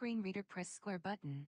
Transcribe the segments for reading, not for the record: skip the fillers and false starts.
Screen reader, press square button.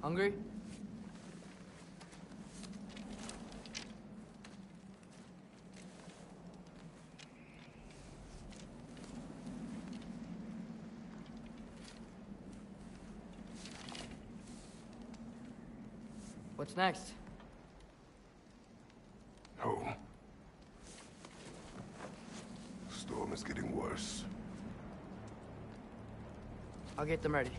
Hungry? What's next? Home. Storm is getting worse. I'll get them ready.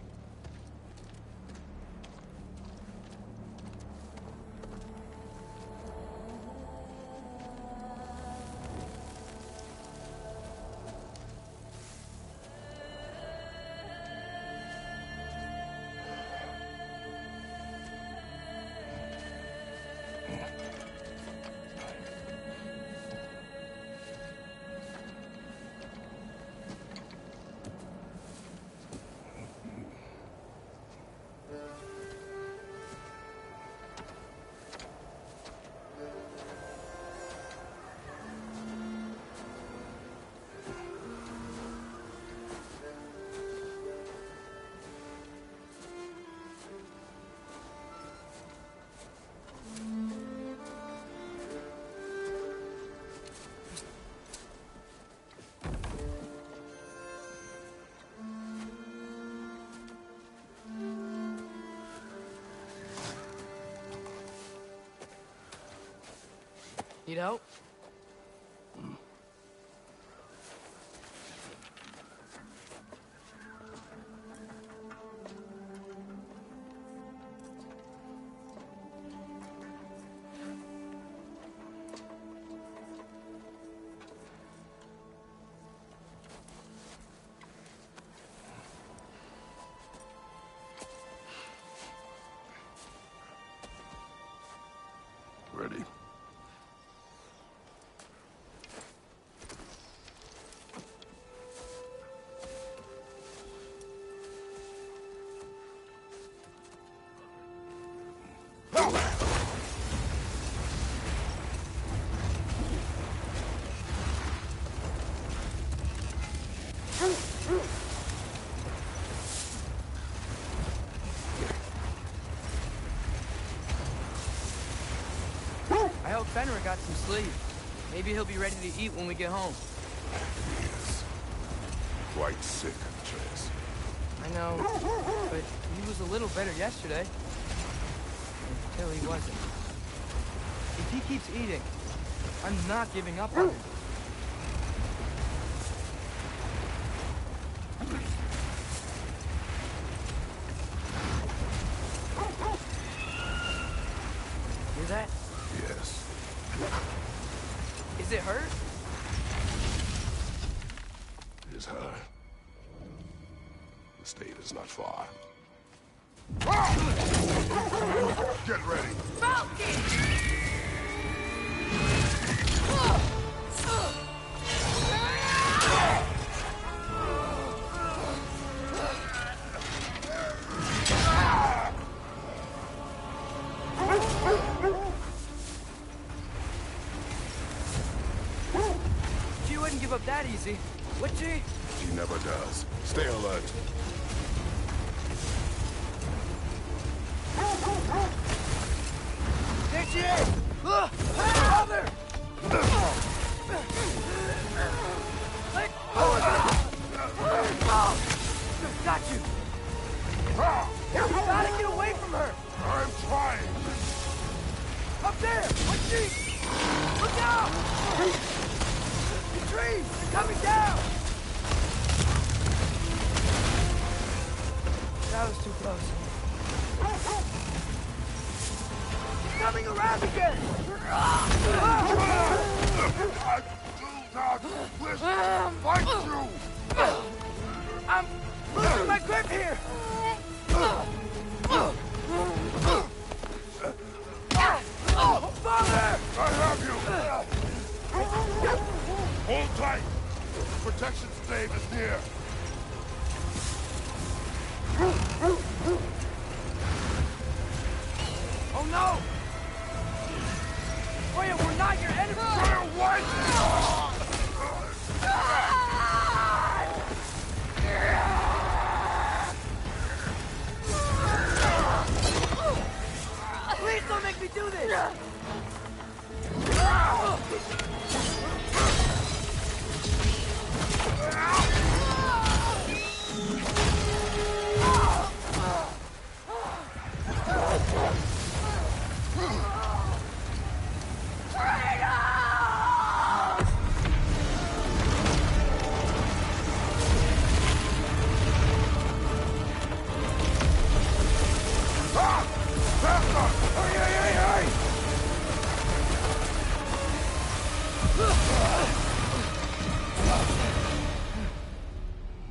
Need help? Ready? I hope Fenrir got some sleep. Maybe he'll be ready to eat when we get home. He is quite sick, Atreus. I know, but he was a little better yesterday. Until he wasn't. If he keeps eating, I'm not giving up on him. Hear that? Yes. Is it hurt? It is her. The state is not far. Get ready. She wouldn't give up that easy, would she? She never does. Stay alert. There she is! Father! Got you! You gotta get away from her! I'm trying. Up there! What's she? Look out! The trees! They're coming down! That was too close. It's coming around again! I do not wish to fight you. I'm losing my grip here! Father! I have you. Hold tight. The protection stave is near. Oh no! Freya, we're not your enemy! Fire white! Please don't make me do this!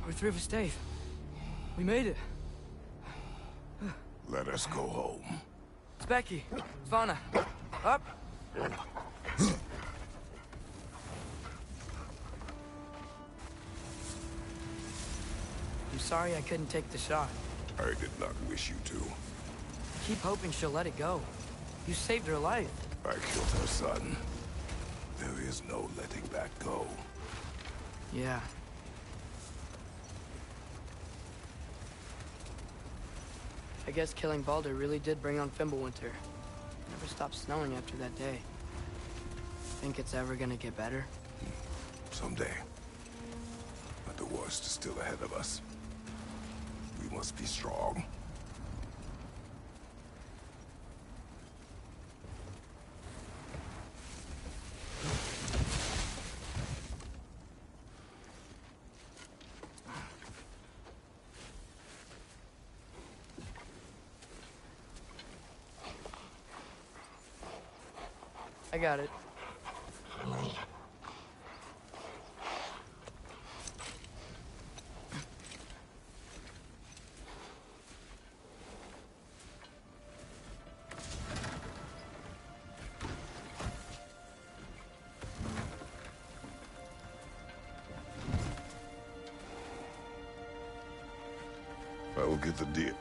We're through for stave. We made it. Let us go home. It's Becky. Svana. Up. I'm sorry I couldn't take the shot. I did not wish you to. I keep hoping she'll let it go. You saved her life. I killed her son. There is no letting that go. Yeah. I guess killing Baldur really did bring on Fimbulwinter. Never stopped snowing after that day. Think it's ever gonna get better? Someday. But the worst is still ahead of us. We must be strong. I got it. I will get the deal.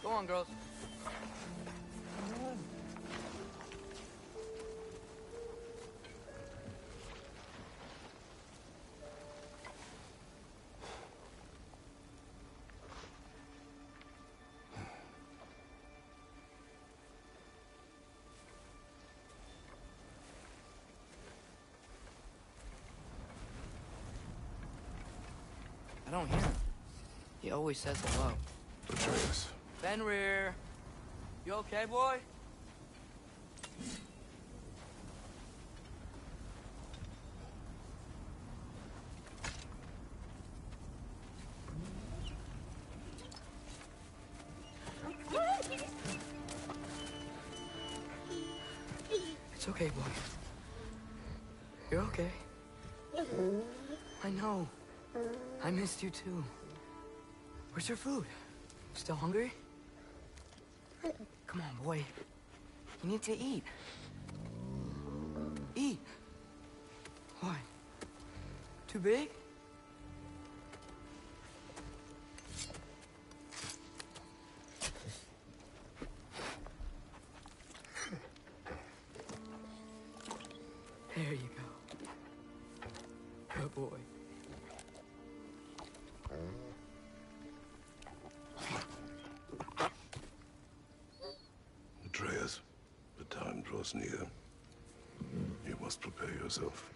Go on, girls. I don't hear him. He always says hello. Atreus. Fenrir, you okay, boy? It's okay, boy. You're okay. I know. I missed you too. Where's your food? Still hungry? Come on, boy. You need to eat. Eat. Why? Too big? There you go. Good boy. Atreus, the time draws near. You must prepare yourself.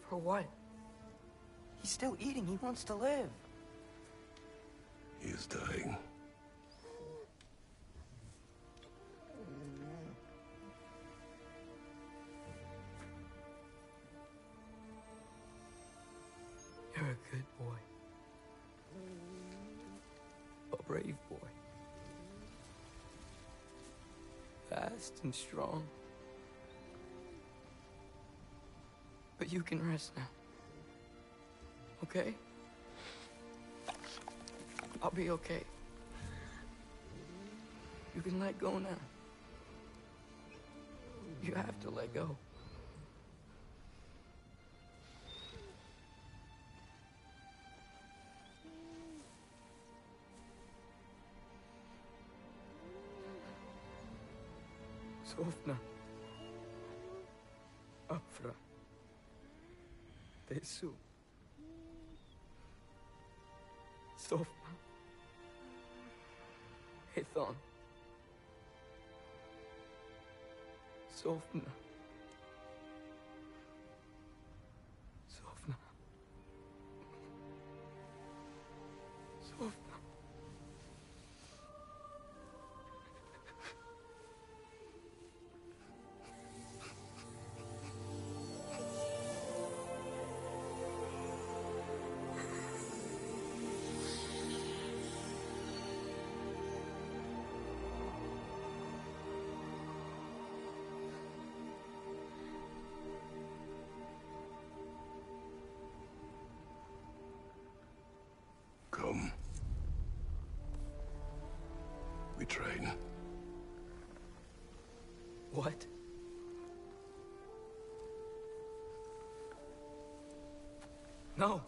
For what? He's still eating. He wants to live. He is dying. You're a good boy. A brave boy. Fast and strong. But you can rest now. Okay? I'll be okay. You can let go now. You have to let go. Sofna. Afra. Tesu. Sofna. Hethon. Sofna. Sofna. Sofna. Come. We train. What? No.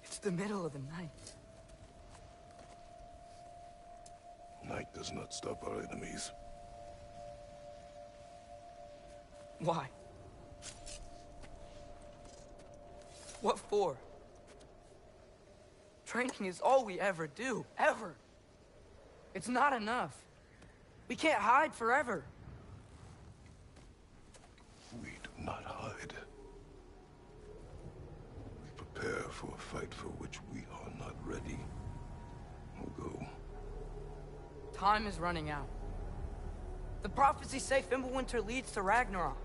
It's the middle of the night. Night does not stop our enemies. Why? What for? Training is all we ever do, ever. It's not enough. We can't hide forever. We do not hide. We prepare for a fight for which we are not ready. We'll go. Time is running out. The prophecies say Fimbulwinter leads to Ragnarok.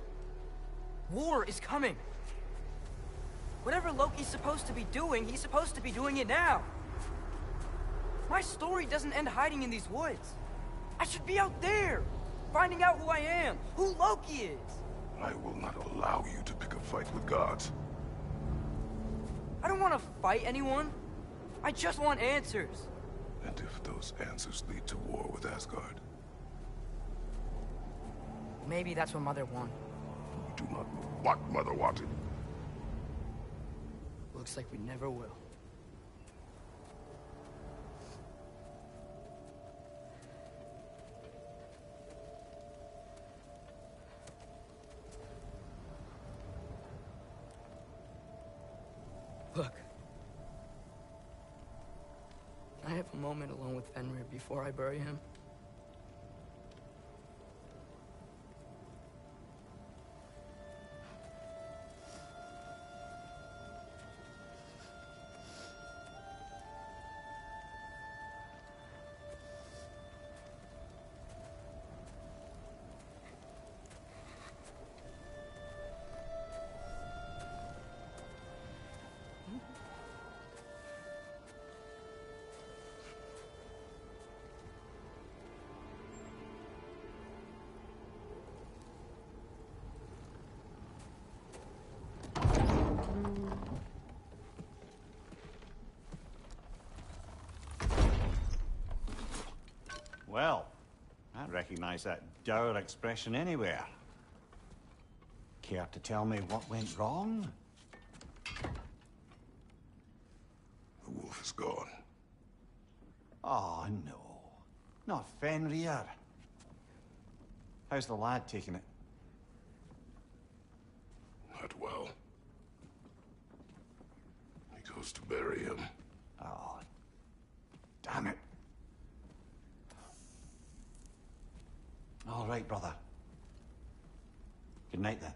War is coming. Whatever Loki's supposed to be doing, he's supposed to be doing it now. My story doesn't end hiding in these woods. I should be out there, finding out who I am, who Loki is. I will not allow you to pick a fight with gods. I don't want to fight anyone. I just want answers. And if those answers lead to war with Asgard? Maybe that's what Mother wanted. We do not know what Mother wanted. Looks like we never will. Look. I have a moment alone with Fenrir before I bury him. Well, I recognize that dour expression anywhere. Care to tell me what went wrong? The wolf is gone. Oh, no. Not Fenrir. How's the lad taking it? Not well. He goes to bury him. Oh, damn it. All right, brother. Good night, then.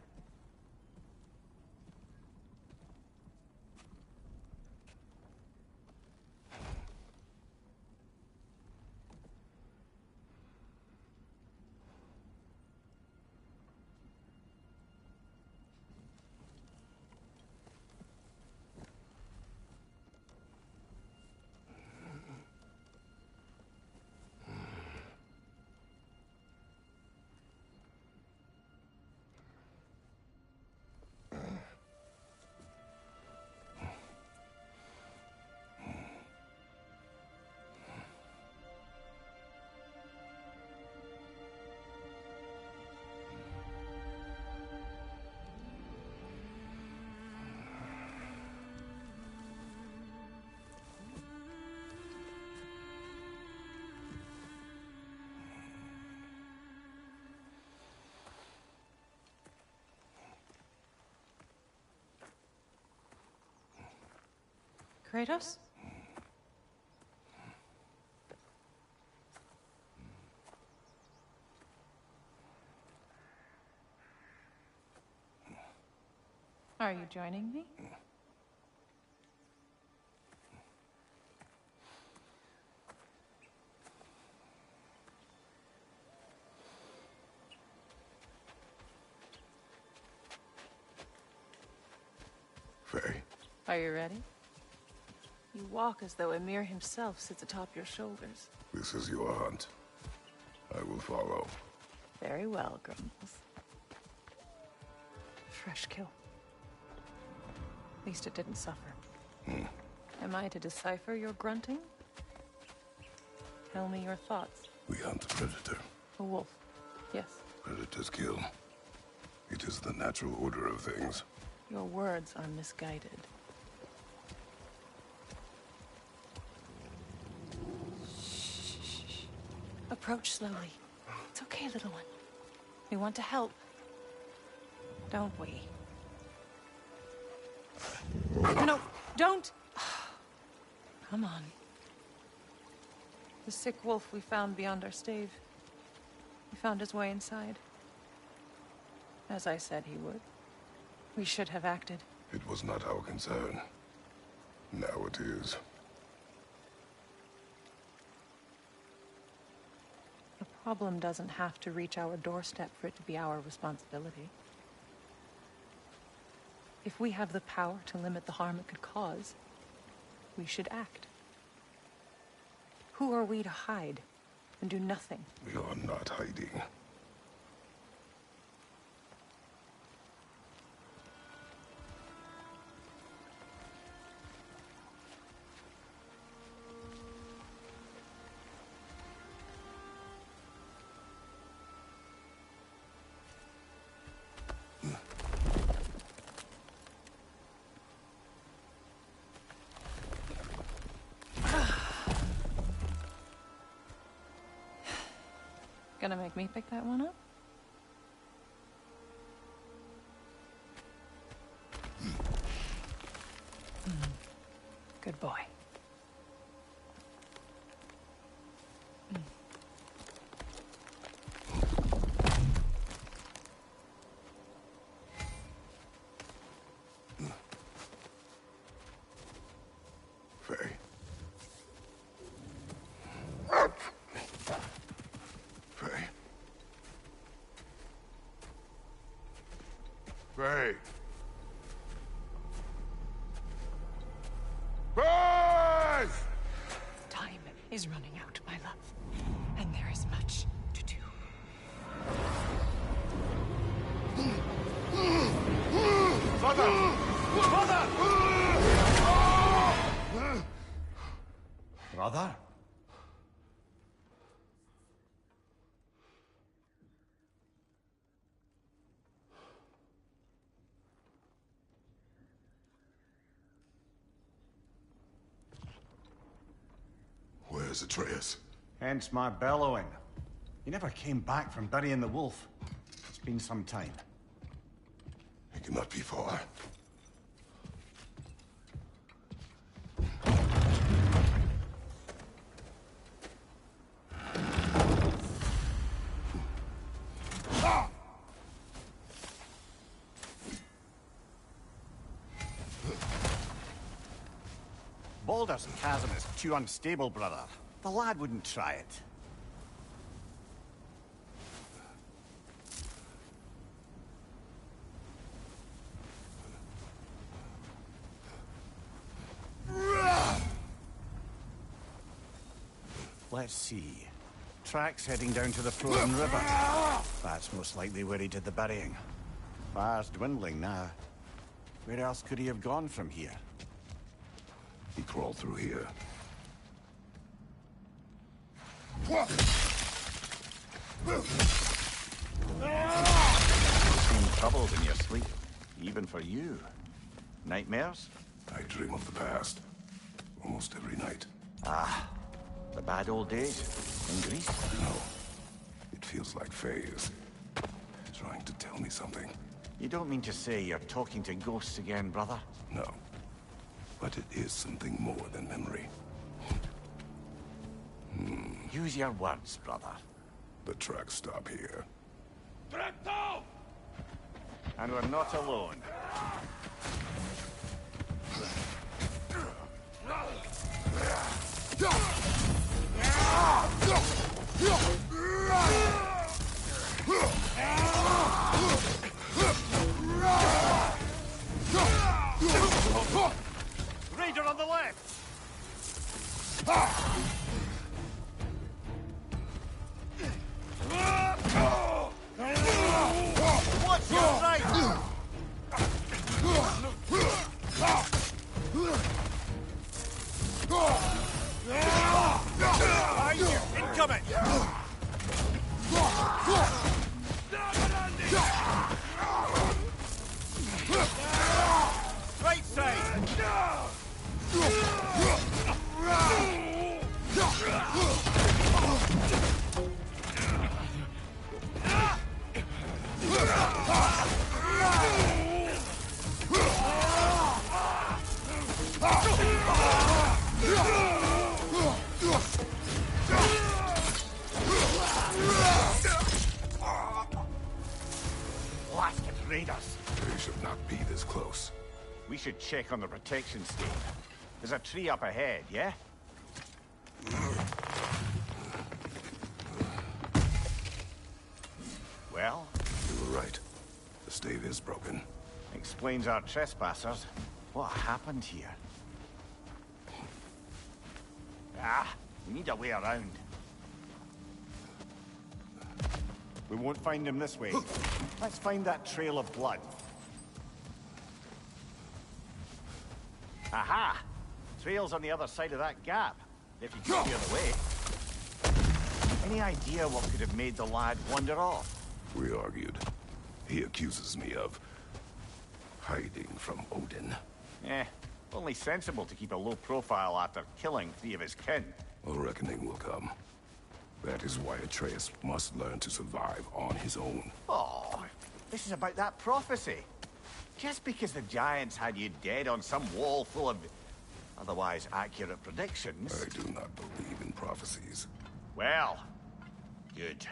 Kratos? Are you joining me? Faye, Are you ready? You walk as though Mimir himself sits atop your shoulders. this is your hunt. I will follow. Very well, Grumbles. Fresh kill. At least it didn't suffer. Am I to decipher your grunting? Tell me your thoughts. We hunt a predator. A wolf. Yes. Predators kill. It is the natural order of things. Your words are misguided. Shh. Approach slowly. It's okay, little one. We want to help. Don't we? No, don't! Come on. The sick wolf we found beyond our stave. He found his way inside. As I said he would. We should have acted. It was not our concern. Now it is. The problem doesn't have to reach our doorstep for it to be our responsibility. If we have the power to limit the harm it could cause, we should act. Who are we to hide and do nothing? We are not hiding. Gonna make me pick that one up? Good boy. Faye. Faye. Faye. Faye! Time is running out, my love. And there is much to do. Brother! Brother! Brother? Where's Atreus? Hence my bellowing. He never came back from burying the wolf. It's been some time. He cannot be far. Baldur's chasm is too unstable, brother. The lad wouldn't try it. Let's see. Tracks heading down to the frozen river. That's most likely where he did the burying. Fire's dwindling now. Where else could he have gone from here? He crawled through here. Seem troubled in your sleep, even for you. Nightmares? I dream of the past. Almost every night. Ah, the bad old days in Greece. No. It feels like Faye is trying to tell me something. You don't mean to say you're talking to ghosts again, brother? No. But it is something more than memory. Use your words, brother. The tracks stop here. And we're not alone. Raider on the left! What's your right? Incoming! Right side! Blasted raiders! They should not be this close. We should check on the protection stave. There's a tree up ahead, yeah? Well? You were right. The stave is broken. Explains our trespassers. What happened here? Ah, we need a way around. We won't find him this way. Let's find that trail of blood. Aha! Trail's on the other side of that gap, if you can clear the way. Any idea what could have made the lad wander off? We argued. He accuses me of hiding from Odin. Only sensible to keep a low profile after killing 3 of his kin. A reckoning will come. That is why Atreus must learn to survive on his own. Oh, this is about that prophecy. Just because the giants had you dead on some wall full of otherwise accurate predictions... I do not believe in prophecies. Well, good.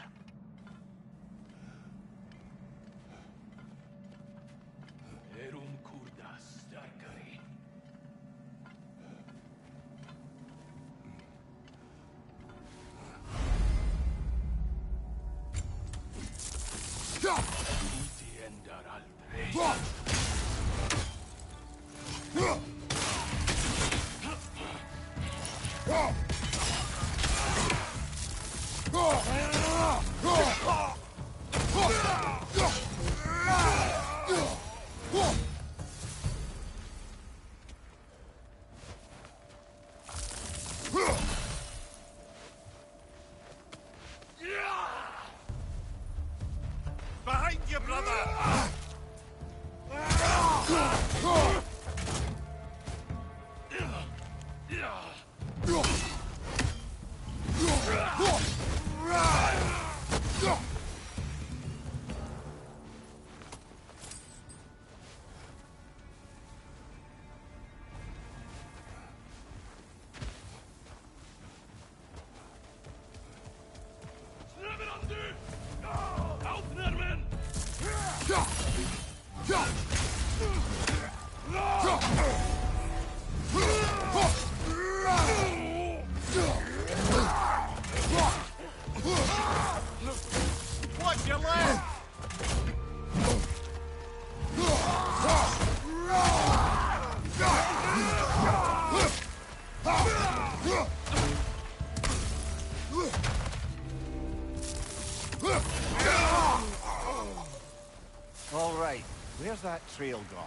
Behind you, brother! Watch your left! All right, where's that trail gone?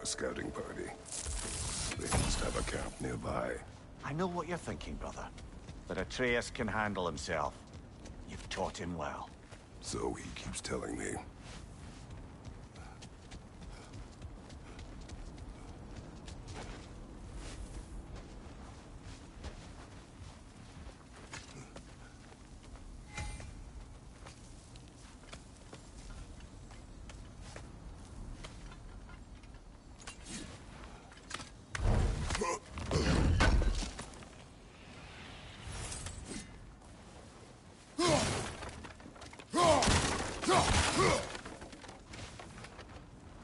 Scouting party. They must have a camp nearby. I know what you're thinking, brother. But Atreus can handle himself. You've taught him well. So he keeps telling me.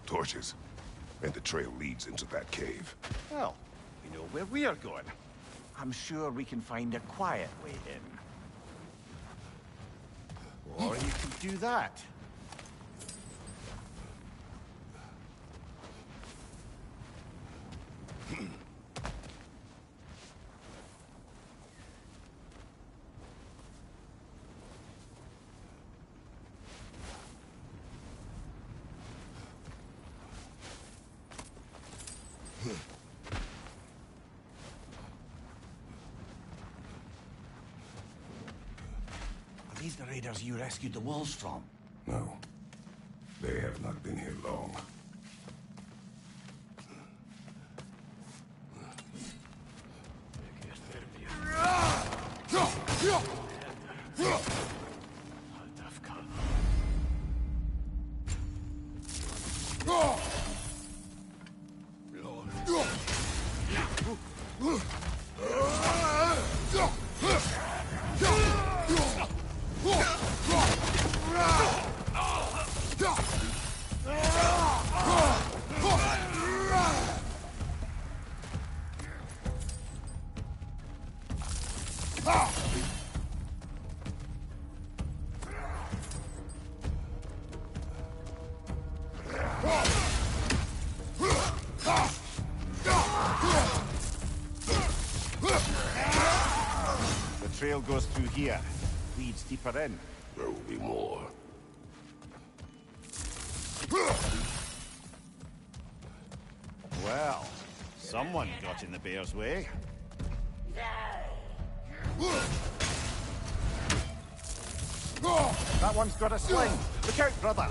Torches. And the trail leads into that cave. Well, we know where we are going. I'm sure we can find a quiet way in. Or you could do that. Are these the raiders you rescued the wolves from? No. They have not been here long. The trail goes through here, leads deeper in. There will be more. Well, someone got in the bear's way. That one's got a sling. Look out, brother.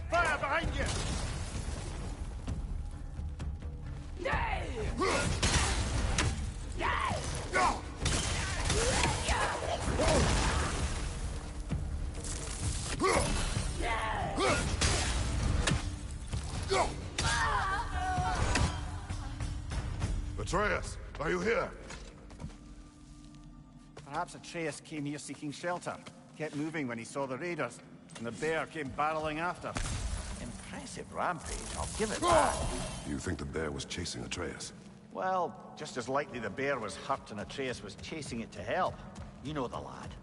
Fire behind you! Atreus, are you here? Perhaps Atreus came here seeking shelter. Kept moving when he saw the raiders, and the bear came barreling after. Impressive rampage, I'll give it that. You think the bear was chasing Atreus? Well, just as likely the bear was hurt and Atreus was chasing it to help. You know the lad.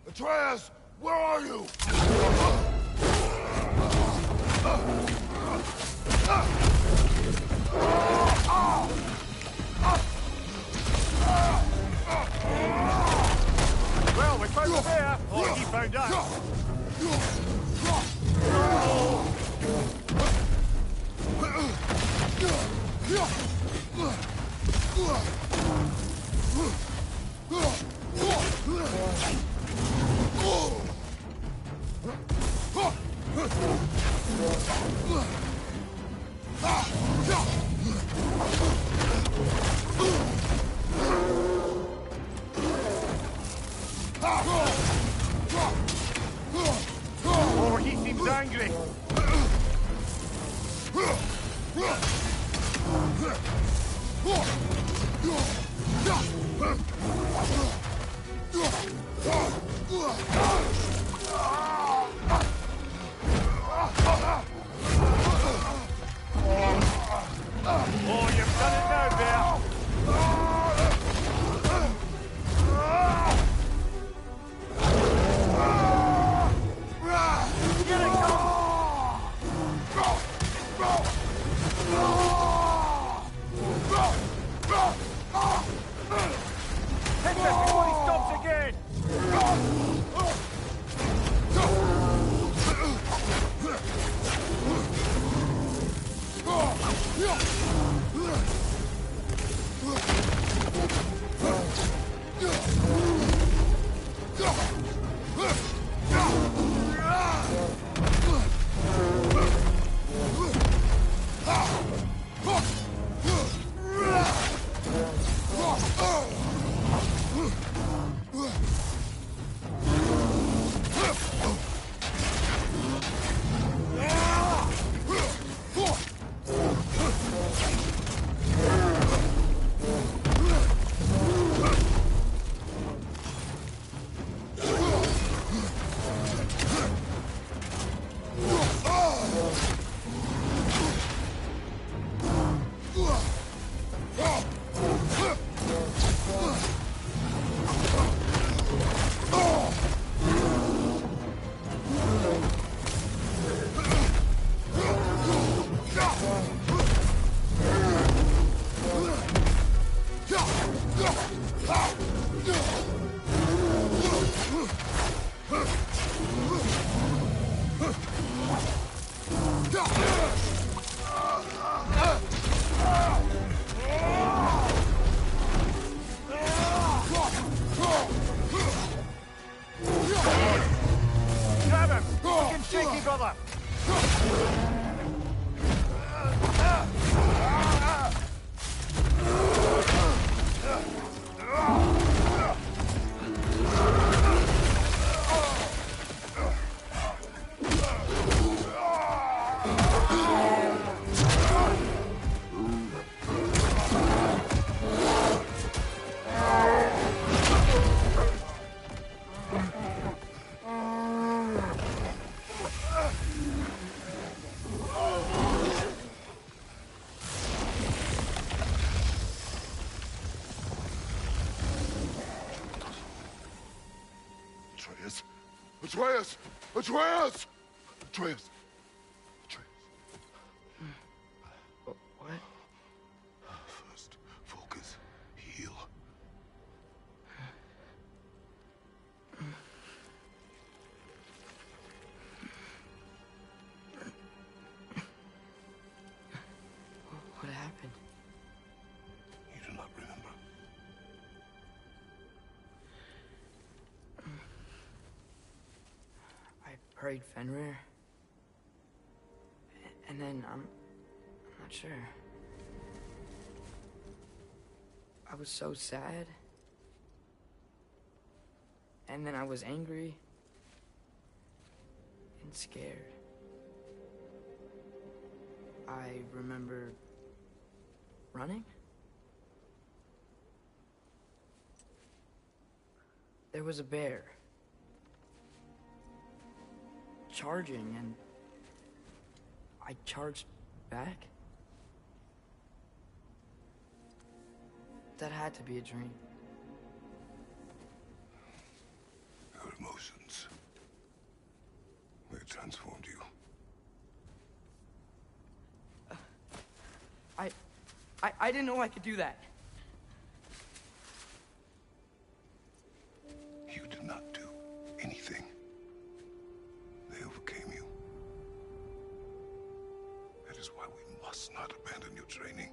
Atreus, where are you? Well, we found the bear, or he found us. Oh, he seems angry. Oh, you've done it now, bear. Get it, go! Hit this before he stops again! Grab him! Looking shaky, brother! Atreus! Atreus! Atreus! Atreus! What? First, focus. Heal. What happened? You do not remember. Prayed Fenrir. And then I'm not sure. I was so sad. And then I was angry and scared. I remember running. There was a bear. Charging, and I charged back. That had to be a dream. Your emotions. They transformed you. I didn't know I could do that. You did not do anything. They overcame you. That is why we must not abandon your training.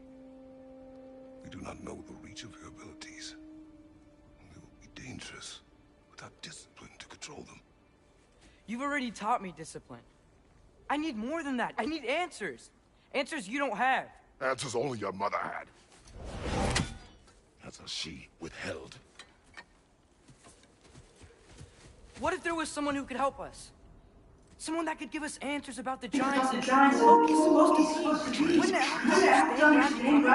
We do not know the reach of your abilities. They will be dangerous without discipline to control them. You've already taught me discipline. I need more than that. I need answers. Answers you don't have. Answers only your mother had. Answers she withheld. What if there was someone who could help us? Someone that could give us answers about the giants and who Loki's supposed to be. Wouldn't it help us understand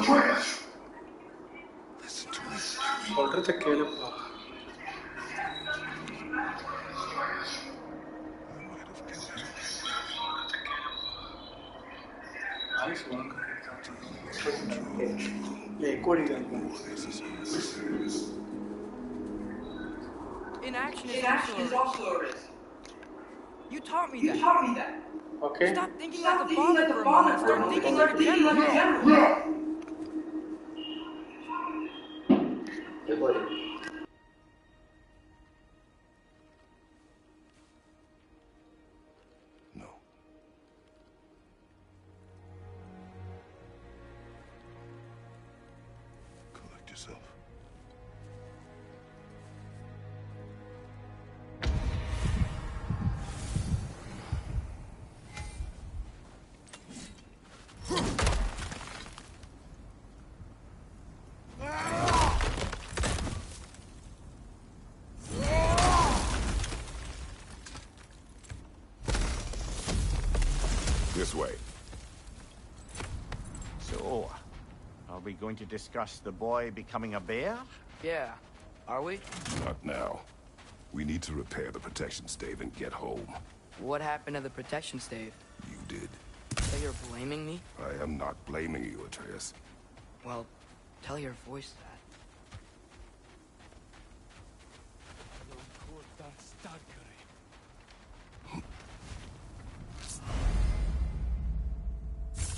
Atreus! Listen to me. Sollte ಕೇಳು I might have killed you. Nice one. Recording. Inaction is also a risk. You taught me that. Okay. Stop thinking like a father for a moment and start thinking like a general. Recording. No. Collect yourself. This way. So, are we going to discuss the boy becoming a bear? Yeah, are we? Not now. We need to repair the protection stave and get home. What happened to the protection stave? You did. So you're blaming me? I am not blaming you, Atreus. Well, tell your voice that.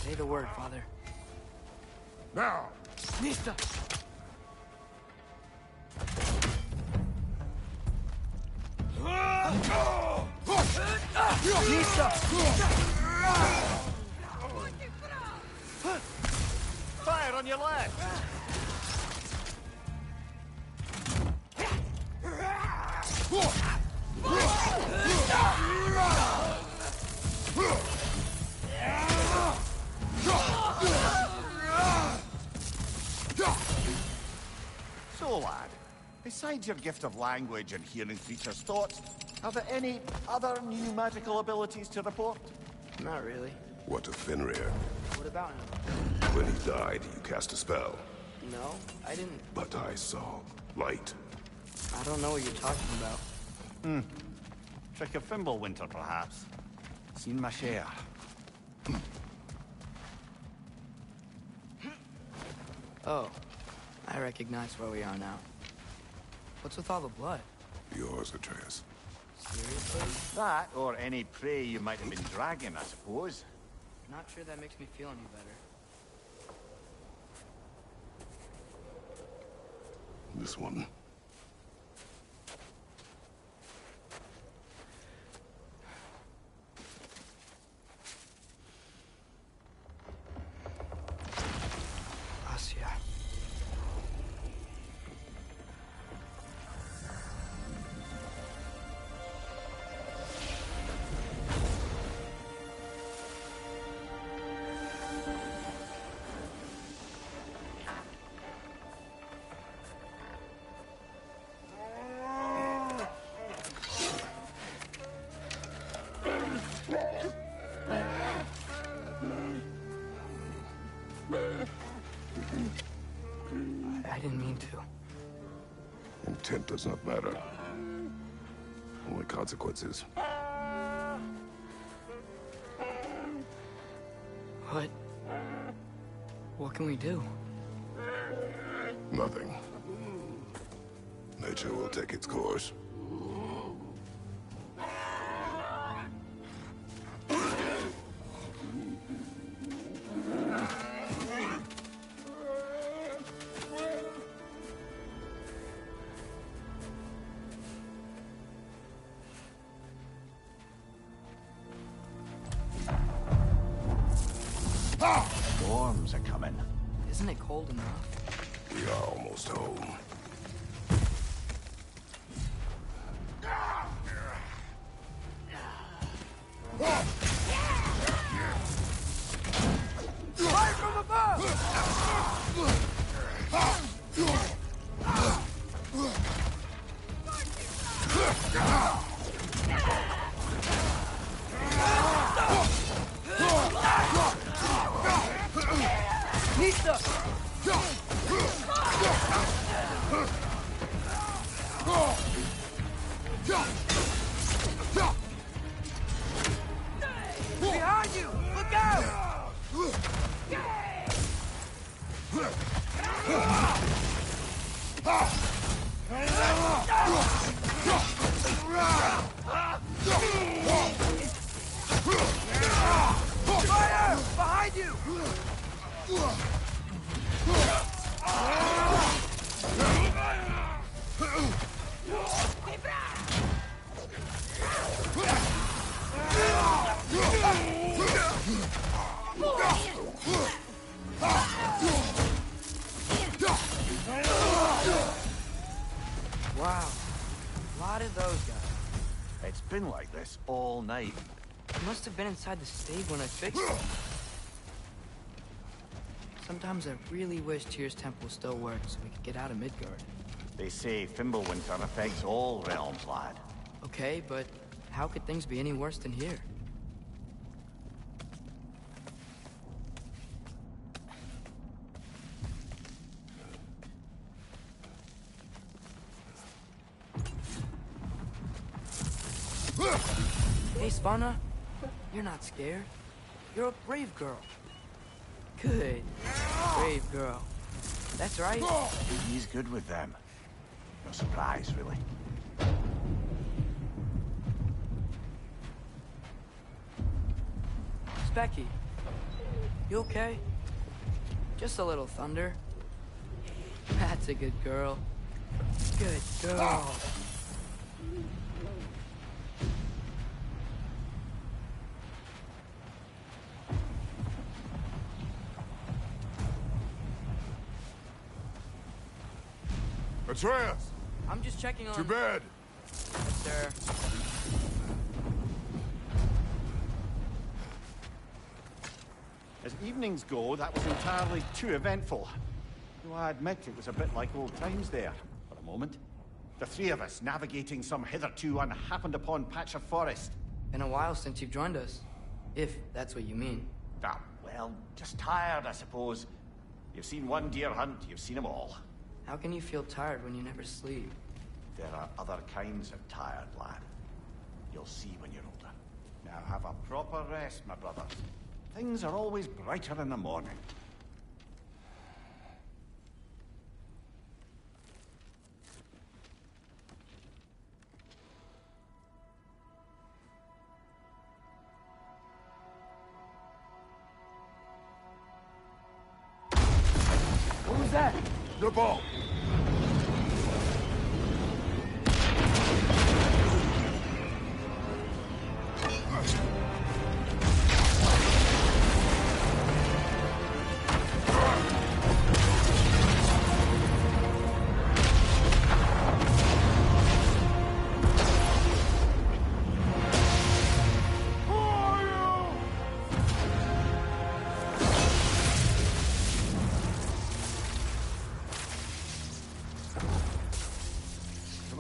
Say the word, Father. Now! Nista! Nista! on your left. So, lad, besides your gift of language and hearing creatures' thoughts, are there any other new magical abilities to report? Not really. What of Fenrir? What about him? When he died, you cast a spell. No, I didn't. But I saw light. I don't know what you're talking about. Trick of Fimbulwinter, perhaps. Seen my share. Oh, I recognize where we are now. What's with all the blood? Yours, Atreus. Seriously? That, or any prey you might have been dragging, I suppose. Not sure that makes me feel any better. This one. Asia. I didn't mean to. Intent does not matter. Only consequences. What can we do? Nothing. Nature will take its course. Storms are coming. Isn't it cold enough? We are almost home. Fire from above! Nista! Behind you! Look out! Fire! Behind you! Wow, a lot of those guys. It's been like this all night. He must have been inside the stave when I fixed it. Sometimes I really wish Tyr's temple still worked so we could get out of Midgard. They say Fimbulwinter affects all realms, lad. Okay, but how could things be any worse than here? Hey, Svanna, you're not scared. You're a brave girl. Good. Brave girl. That's right. He's good with them. No surprise, really. Specky, you okay? Just a little thunder. That's a good girl. Good girl. Atreus! I'm just checking on... To bed! Yes, sir. As evenings go, that was entirely too eventful. Though I admit it was a bit like old times there, for a moment. The three of us navigating some hitherto unhappened-upon patch of forest. Been a while since you've joined us. If that's what you mean. Ah, well, just tired, I suppose. You've seen one deer hunt, you've seen them all. How can you feel tired when you never sleep? There are other kinds of tired, lad. You'll see when you're older. Now have a proper rest, my brothers. Things are always brighter in the morning. What was that? The ball!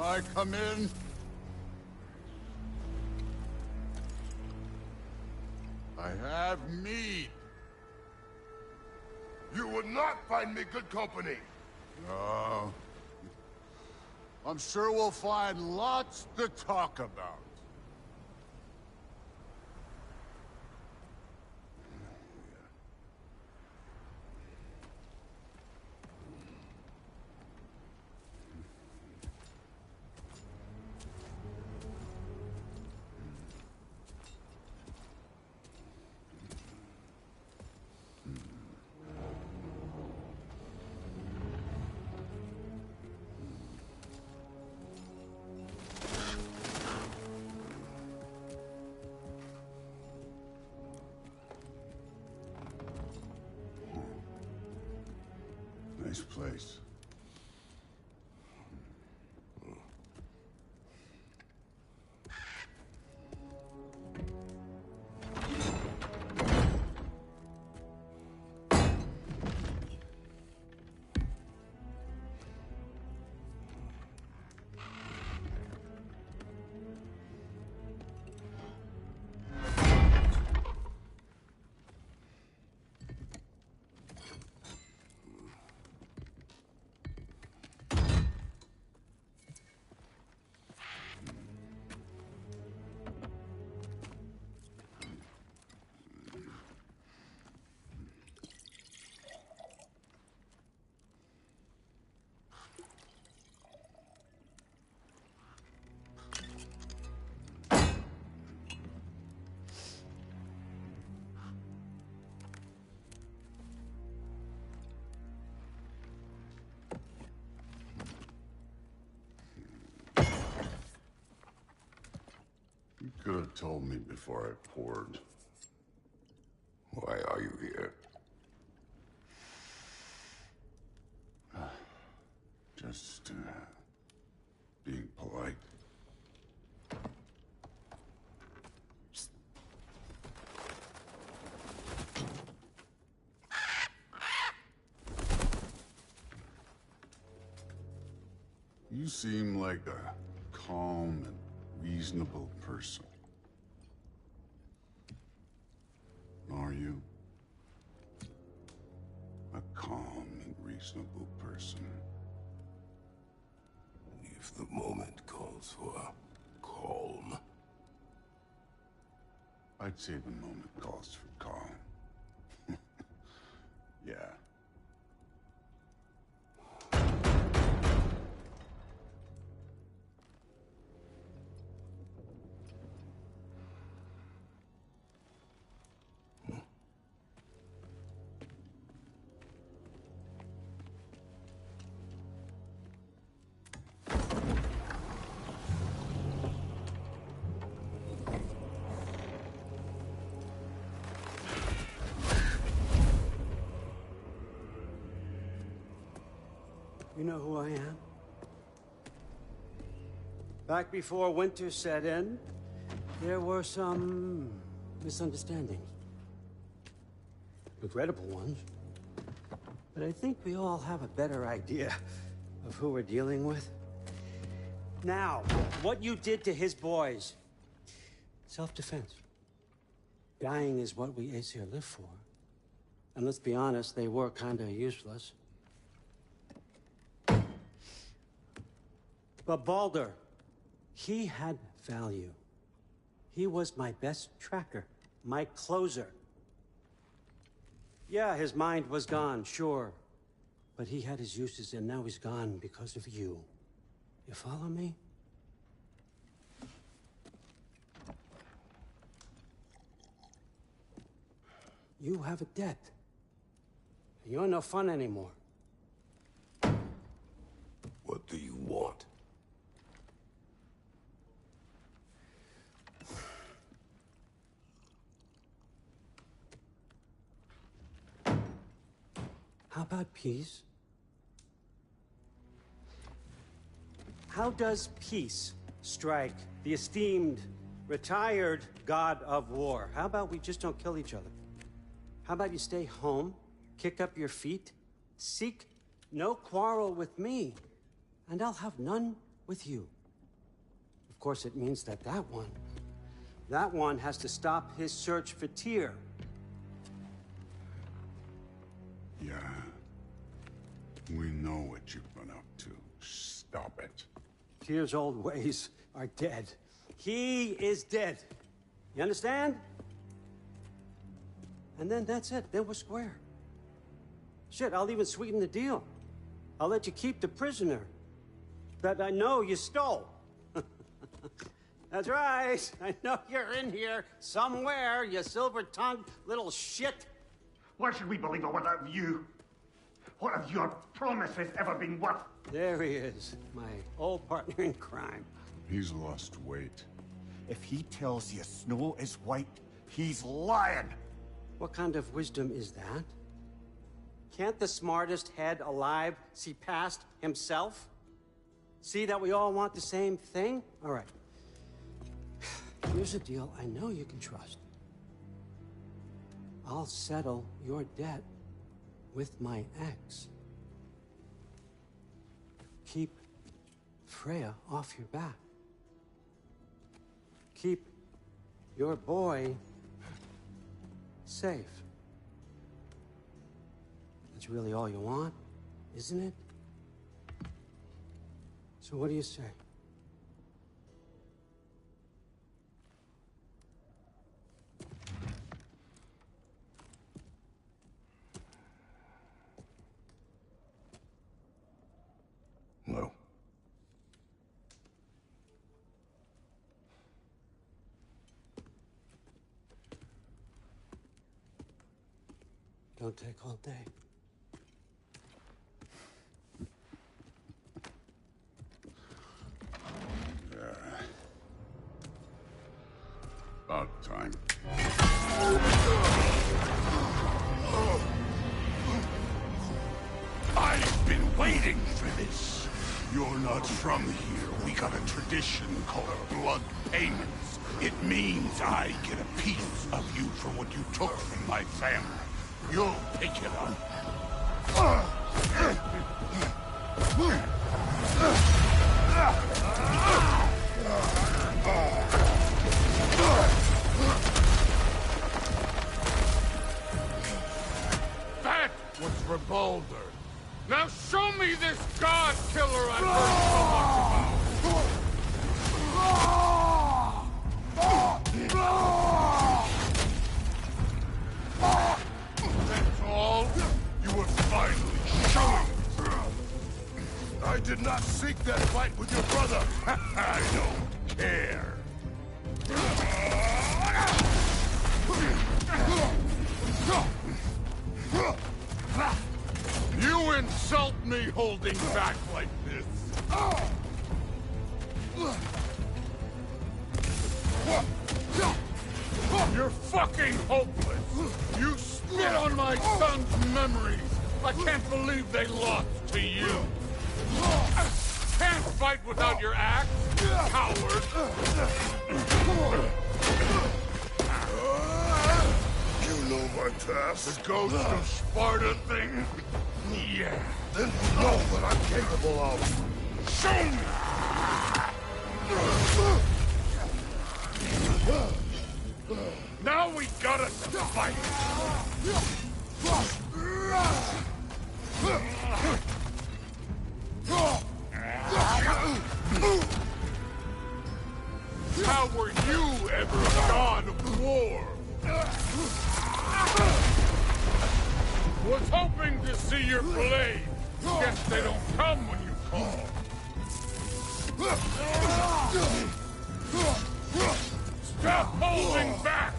I come in? I have mead. You would not find me good company. No. I'm sure we'll find lots to talk about. Nice place. You could have told me before I poured. Why are you here? Just, being polite. You seem like a calm and reasonable person. Are you? A calm and reasonable person. If the moment calls for calm. I'd say the moment calls for calm. Yeah. You know who I am? Back before winter set in, there were some misunderstandings. Regrettable ones. But I think we all have a better idea of who we're dealing with. Now, what you did to his boys. Self-defense. Dying is what we Aesir live for. And let's be honest, they were kinda useless. But Baldur, he had value. He was my best tracker, my closer. Yeah, his mind was gone, sure. But he had his uses, and now he's gone because of you. You follow me? You have a debt. You're no fun anymore. What do you want? How about peace? How does peace strike the esteemed, retired god of war? How about we just don't kill each other? How about you stay home, kick up your feet, seek no quarrel with me, and I'll have none with you. Of course, it means that that one has to stop his search for Tyr. Yeah. We know what you've been up to. Stop it. Tyr's old ways are dead. He is dead. You understand? And then that's it. Then we're square. Shit, I'll even sweeten the deal. I'll let you keep the prisoner that I know you stole. That's right. I know you're in here somewhere, you silver-tongued little shit. Why should we believe a word of you? What have your promises ever been worth? There he is, my old partner in crime. He's lost weight. If he tells you snow is white, he's lying. What kind of wisdom is that? Can't the smartest head alive see past himself? See that we all want the same thing? All right. Here's a deal I know you can trust. I'll settle your debt with my ex. Keep Freya off your back. Keep your boy safe. That's really all you want, isn't it? So what do you say? No. Don't take all day. About time. I've been waiting for this. You're not from here. We got a tradition called blood payments. It means I get a piece of you for what you took from my family. You'll pick it up. That was for Baldur. Now show me this god killer I've heard so much about. That's all? You were finally showing. I did not seek that fight with your brother. I don't care. You insult me holding back like this. You're fucking hopeless. You spit on my son's memories. I can't believe they lost to you. can't fight without your axe, coward! You know my task? The ghost of Sparta thing? Yeah. Then you know what I'm capable of. Show me! Now we gotta fight! How were you ever a god of war? Was hoping to see your blade. Guess they don't come when you call. Stop holding back!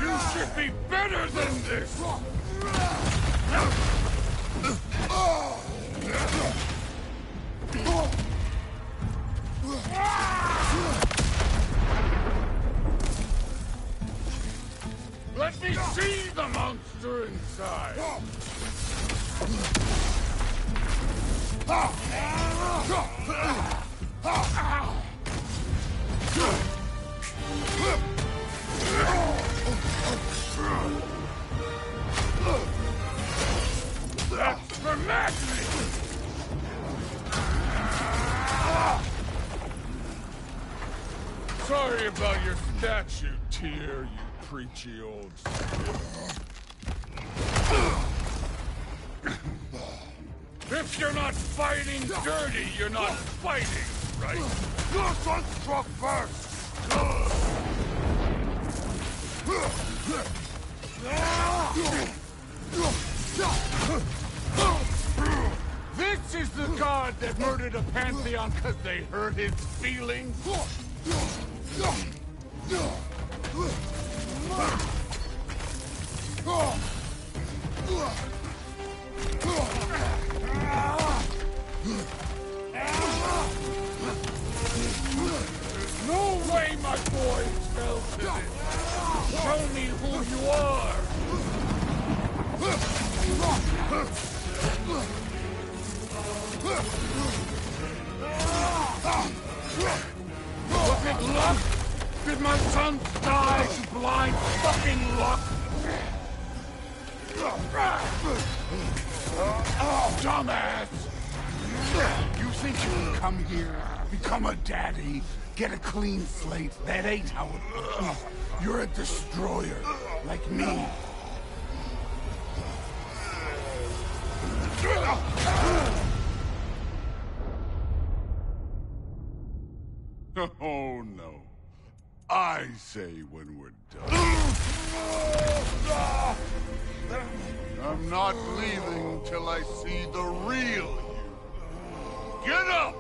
You should be better than this! Let me see the monster inside! That's for madness! Sorry about your statue, Tyr, you preachy old stick. If you're not fighting dirty, you're not fighting, right? Your son struck first! This is the god that murdered a pantheon because they hurt his feelings? No way my boys fell to this! Show me who you are! Was it luck? Did my sons die to blind fucking luck? Dumbass! You think you can come here, become a daddy, get a clean slate? That ain't how it works. You're a destroyer, like me. Oh, no. I say when we're done. I'm not leaving till I see the real you. Get up!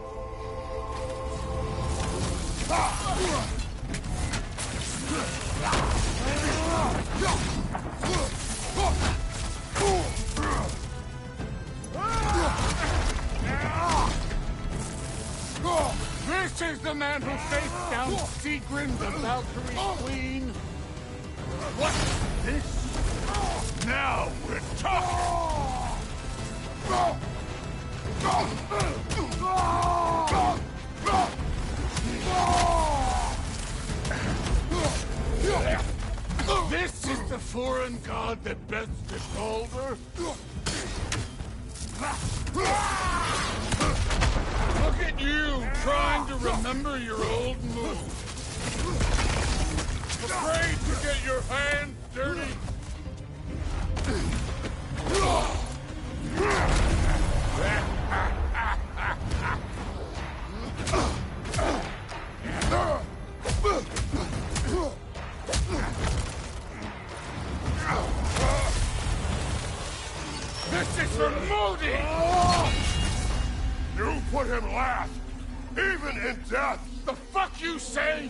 This is the man who faced down Sigrun, the Valkyrie Queen. What's this? Now we're talking! This is the foreign god that bested Baldur? Look at you, trying to remember your old moves. Afraid to get your hands dirty? This is for Modi! You put him last, even in death! The fuck you say?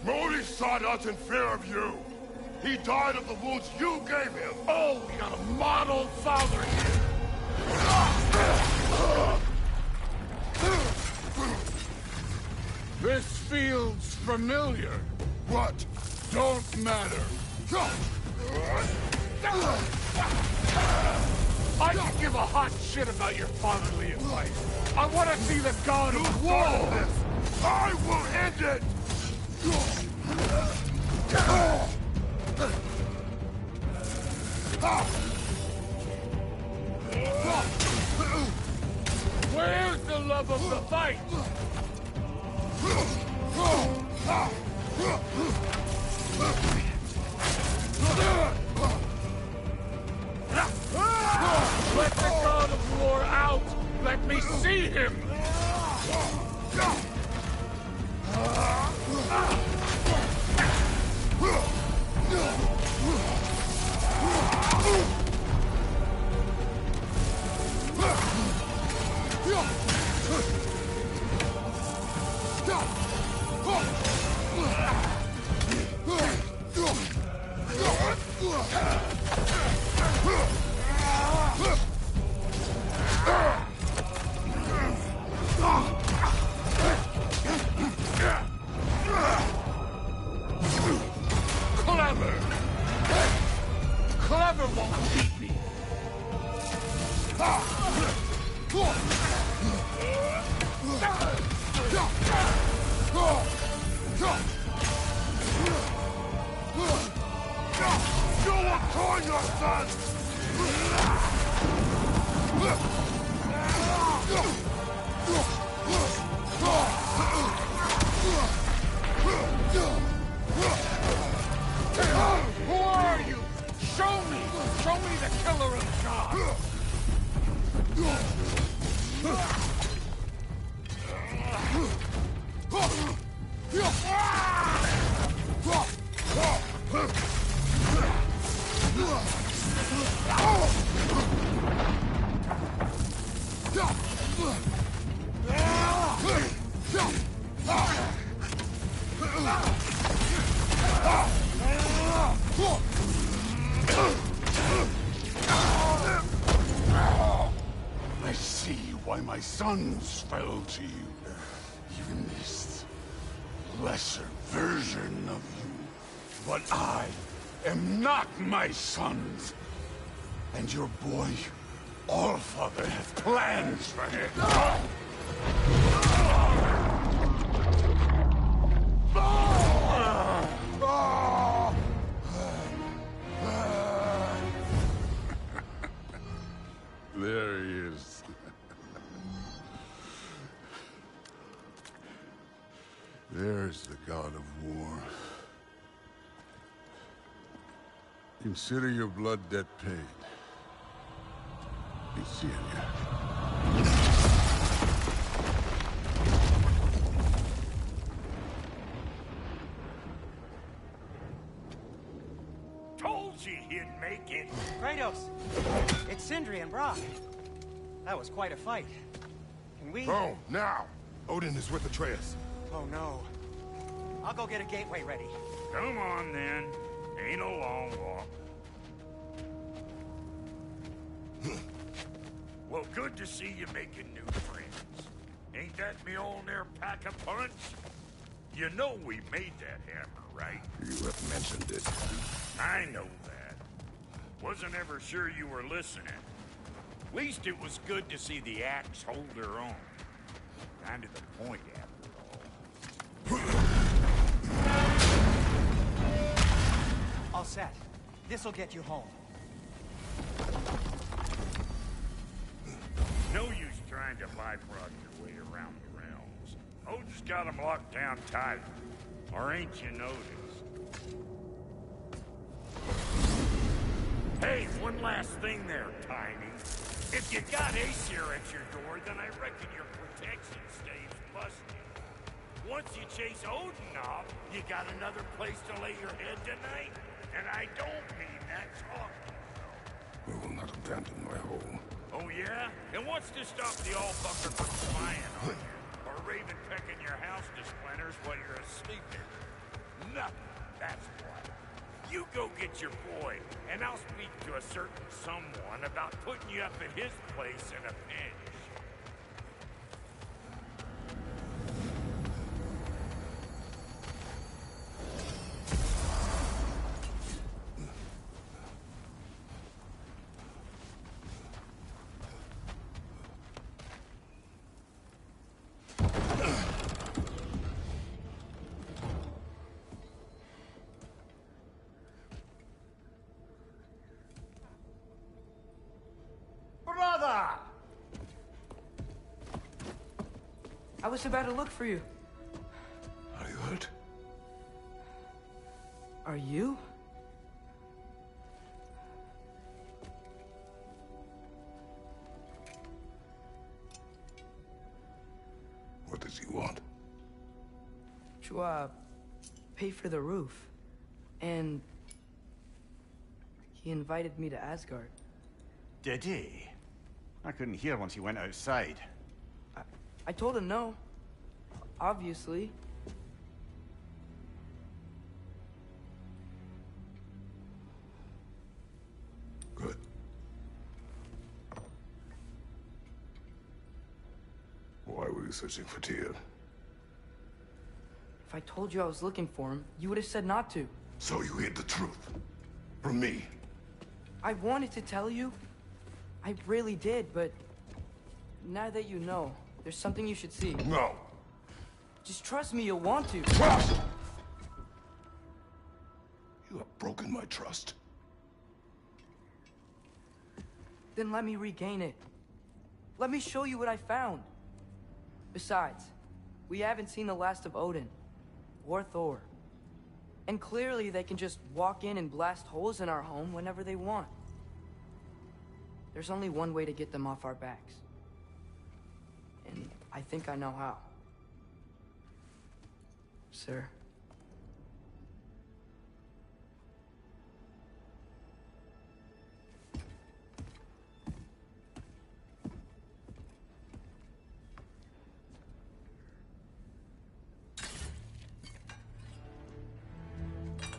Modi sought us in fear of you. He died of the wounds you gave him. Oh, we got a model father here. This feels familiar. What? Don't matter. I don't give a hot shit about your fatherly advice. I want to see the god of war. I will end it! Where's the love of the fight? Let the god of war out! Let me see him! Clever won't beat me. You will call your son! Who are you? Show me! Show me the killer of gods! I see why my sons fell to you. Even this lesser version of you. But I am not my sons. And your boy, Allfather, has plans for him. There he is. There's the god of war. Consider your blood debt paid. Be seeing ya. Told you he'd make it. Kratos! It's Sindri and Brock. That was quite a fight. Can we... Oh, now! Odin is with Atreus. Oh, no. I'll go get a gateway ready. Come on, then. Ain't a long walk. Well, good to see you making new friends. Ain't that Mjolnir pack a punch? You know we made that hammer, right? You have mentioned it. I know that. Wasn't ever sure you were listening. At least it was good to see the axe hold her own. Kind of the point, after all. All set. This'll get you home. No use trying to bifrost your way around the realms. Odin's got them locked down tight. Or ain't you noticed? Hey, one last thing there, Tiny. If you got Aesir at your door, then I reckon your protection stays busted. Once you chase Odin off, you got another place to lay your head tonight? And I don't mean that talking. We will not abandon my home. Oh, yeah? And what's to stop the all-fucker from spying on you? Or Raven pecking your house to splinters while you're asleep here? Nothing, that's why. You go get your boy, and I'll speak to a certain someone about putting you up at his place in a pinch. I was about to look for you. Are you hurt? Are you? What does he want? To, pay for the roof. And he invited me to Asgard. Did he? I couldn't hear once he went outside. I told him no. Obviously. Good. Why were you searching for Tyr? If I told you I was looking for him, you would have said not to. So you hid the truth. From me. I wanted to tell you. I really did, but now that you know, there's something you should see. No. Just trust me, you'll want to. Trust! You have broken my trust. Then let me regain it. Let me show you what I found. Besides, we haven't seen the last of Odin or Thor. And clearly they can just walk in and blast holes in our home whenever they want. There's only one way to get them off our backs. And I think I know how. Sir.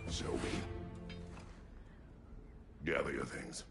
Show me. Gather your things.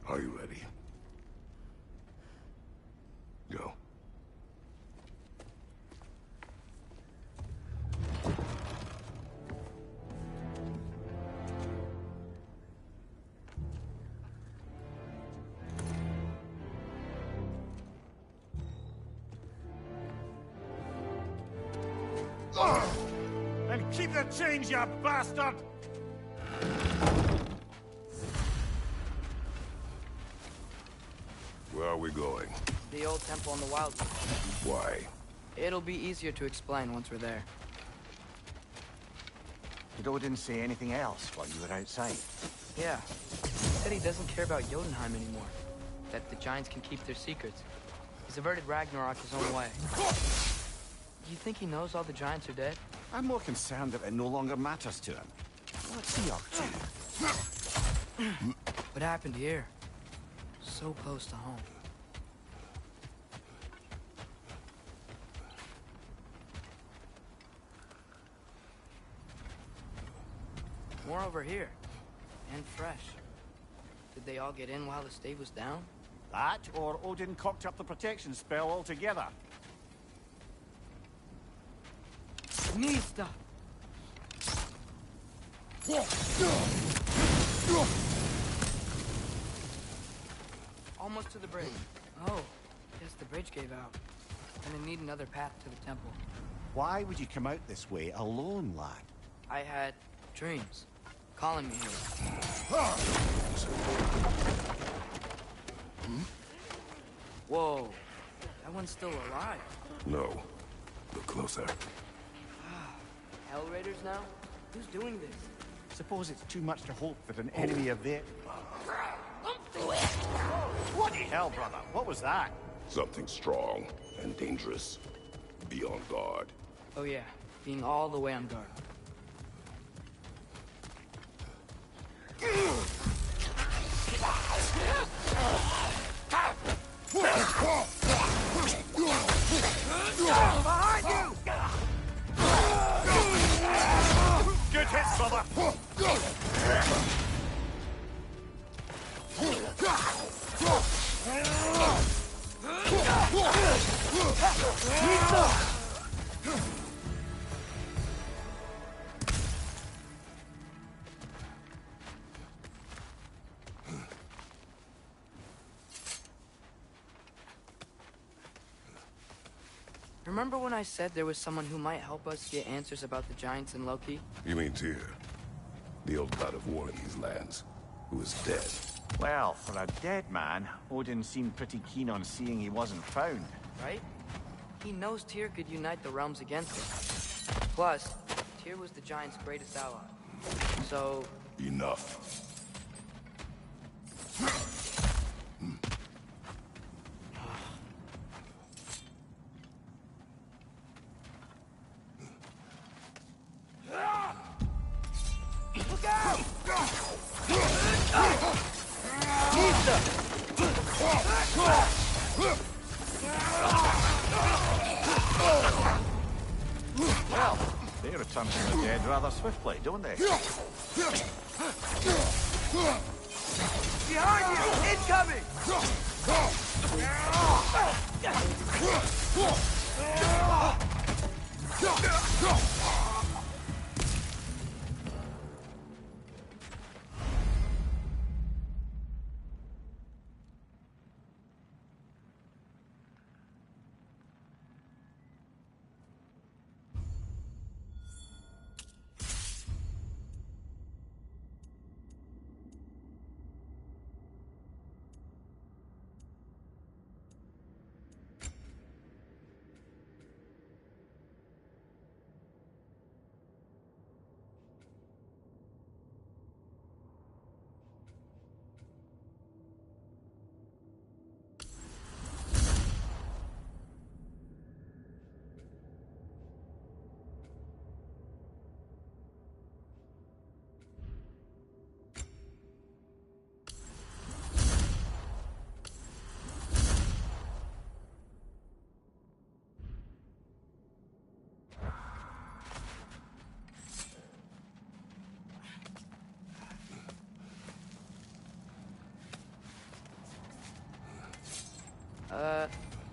Are you ready? Go. And keep the change, you bastard! Where are we going? The old temple on the wild. Why? It'll be easier to explain once we're there. Did Odin say anything else while you were outside? Yeah. He said he doesn't care about Jotunheim anymore. That the giants can keep their secrets. He's averted Ragnarok his own way. Do you think he knows all the giants are dead? I'm more concerned that it no longer matters to him. What's he up to? What happened here? So close to home. More over here. And fresh. Did they all get in while the stave was down? That, or Odin cocked up the protection spell altogether. Nista! Almost to the bridge. Oh, guess the bridge gave out. Gonna need another path to the temple. Why would you come out this way alone, lad? I had dreams calling me here. Whoa, that one's still alive. No. Look closer. Hell Raiders now? Who's doing this? Suppose it's too much to hope that an enemy of their... Bloody hell, brother. What was that? Something strong and dangerous. Be on guard. Oh yeah, being all the way on guard. Behind you! Good hits, brother! Remember when I said there was someone who might help us get answers about the giants and Loki? You mean Tyr? The old god of war in these lands, who is dead. Well, for a dead man, Odin seemed pretty keen on seeing he wasn't found. Right? He knows Tyr could unite the realms against him. Plus, Tyr was the giant's greatest ally. So... Enough. Look out! Well, they return from the dead rather swiftly, don't they? Behind you! Incoming!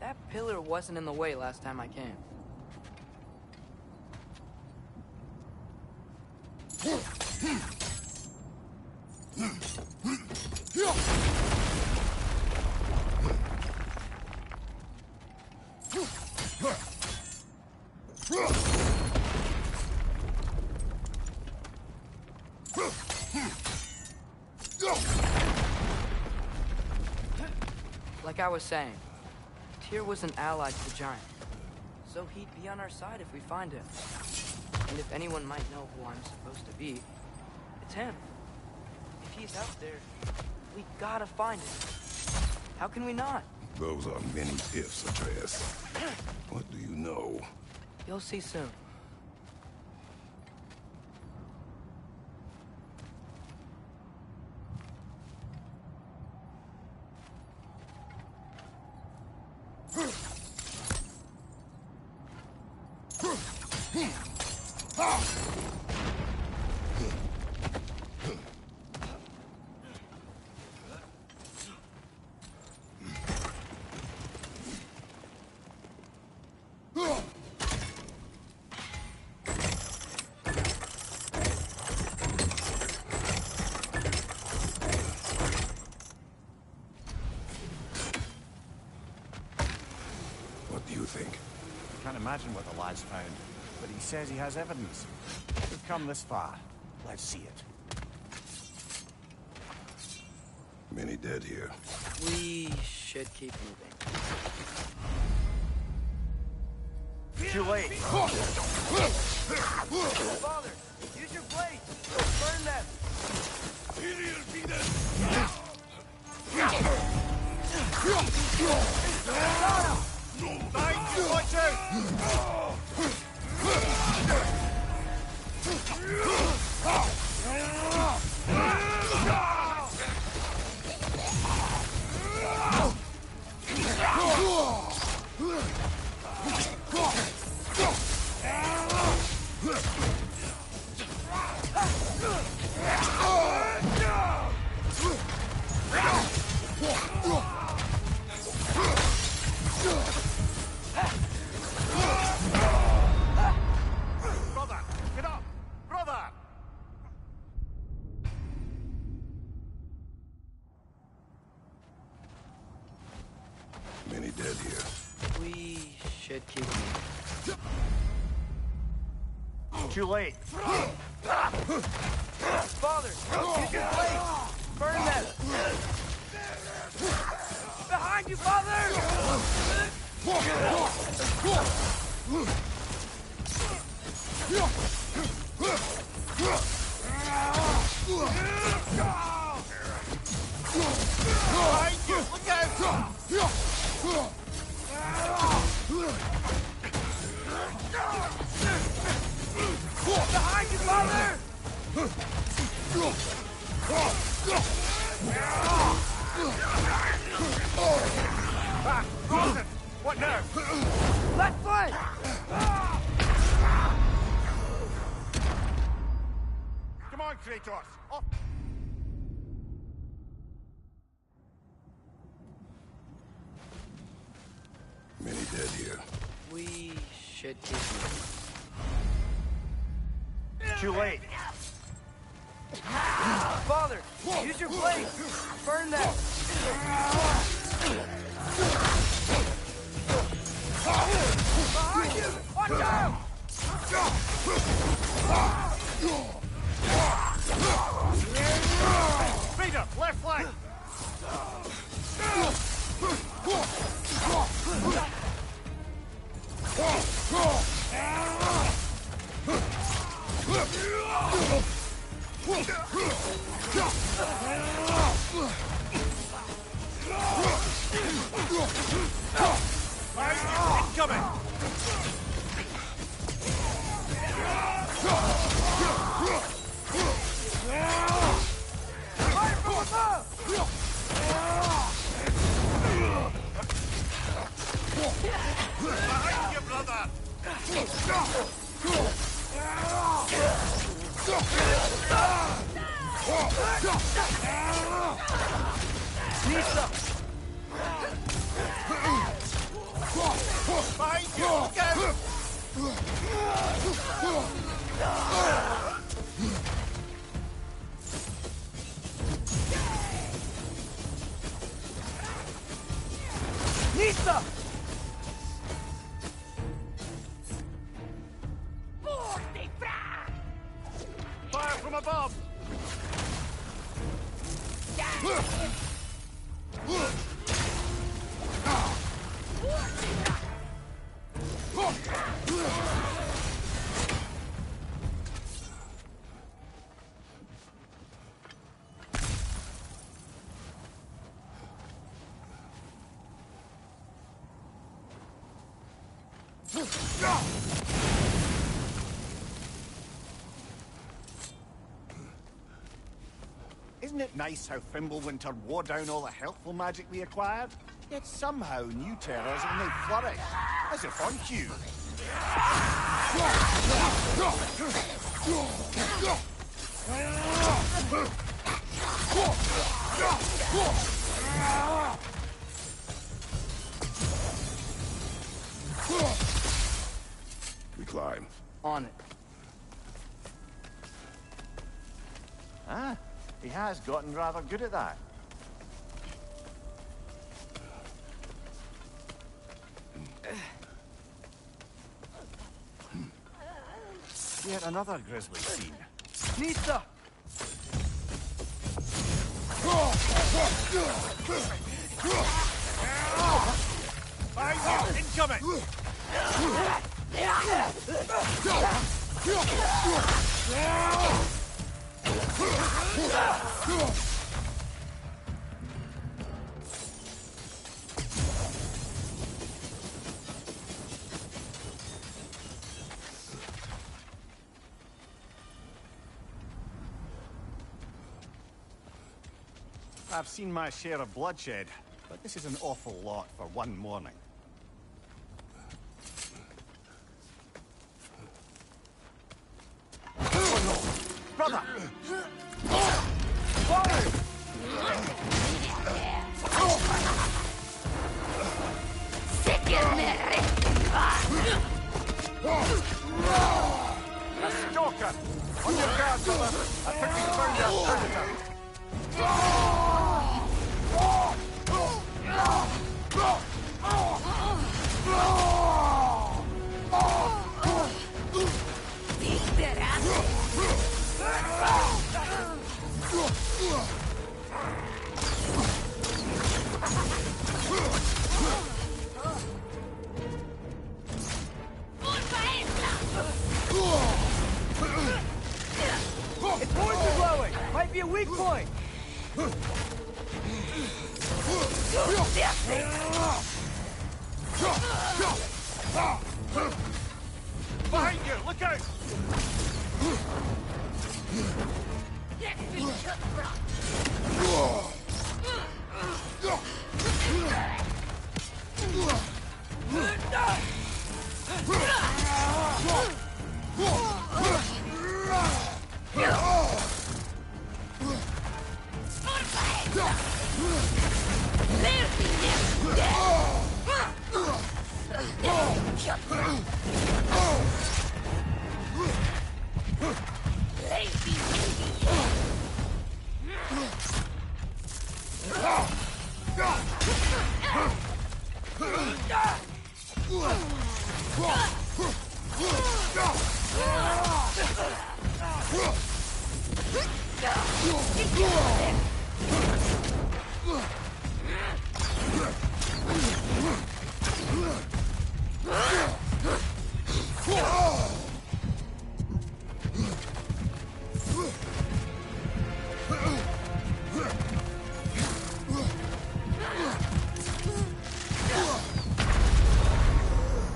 That pillar wasn't in the way last time I came. Like I was saying, Tyr was an ally to the giant, so he'd be on our side if we find him. And if anyone might know who I'm supposed to be, it's him. If he's out there, we gotta find him. How can we not? Those are many ifs, Atreus. What do you know? You'll see soon. What do you think? Can't imagine what the lad's found, but he says he has evidence. We've come this far. Let's see it. Many dead here. We should keep moving. Too late. Father, use your blade. Burn them. Thank you, watch out! Brother, get up! Brother! Many dead here. We should keep moving. Too late. Father, use your blade. Burn them. Behind you, Father! Behind you! Look out! Behind you, Father! Rosen! What now? Left foot! Come on, Kratos! Off! Many dead here. We should keep moving. Too late. Father, use your blade. Burn them. Behind you! Watch out! Peter, left flank! Incoming! Fire from above! Behind you, brother! Nisa! Behind you! Look out! Nisa! Fire from above! Isn't it nice how Fimbulwinter wore down all the helpful magic we acquired? Yet somehow new terrors only flourish, as if on cue. We climb. On it. Ah, he has gotten rather good at that. Yet another grisly scene. Nista! Behind you! Incoming! I've seen my share of bloodshed, but this is an awful lot for one morning. Brother! A stalker! On your guard, brother! I think we found our predator! Its horns are glowing! Might be a weak point! Behind you! Look out!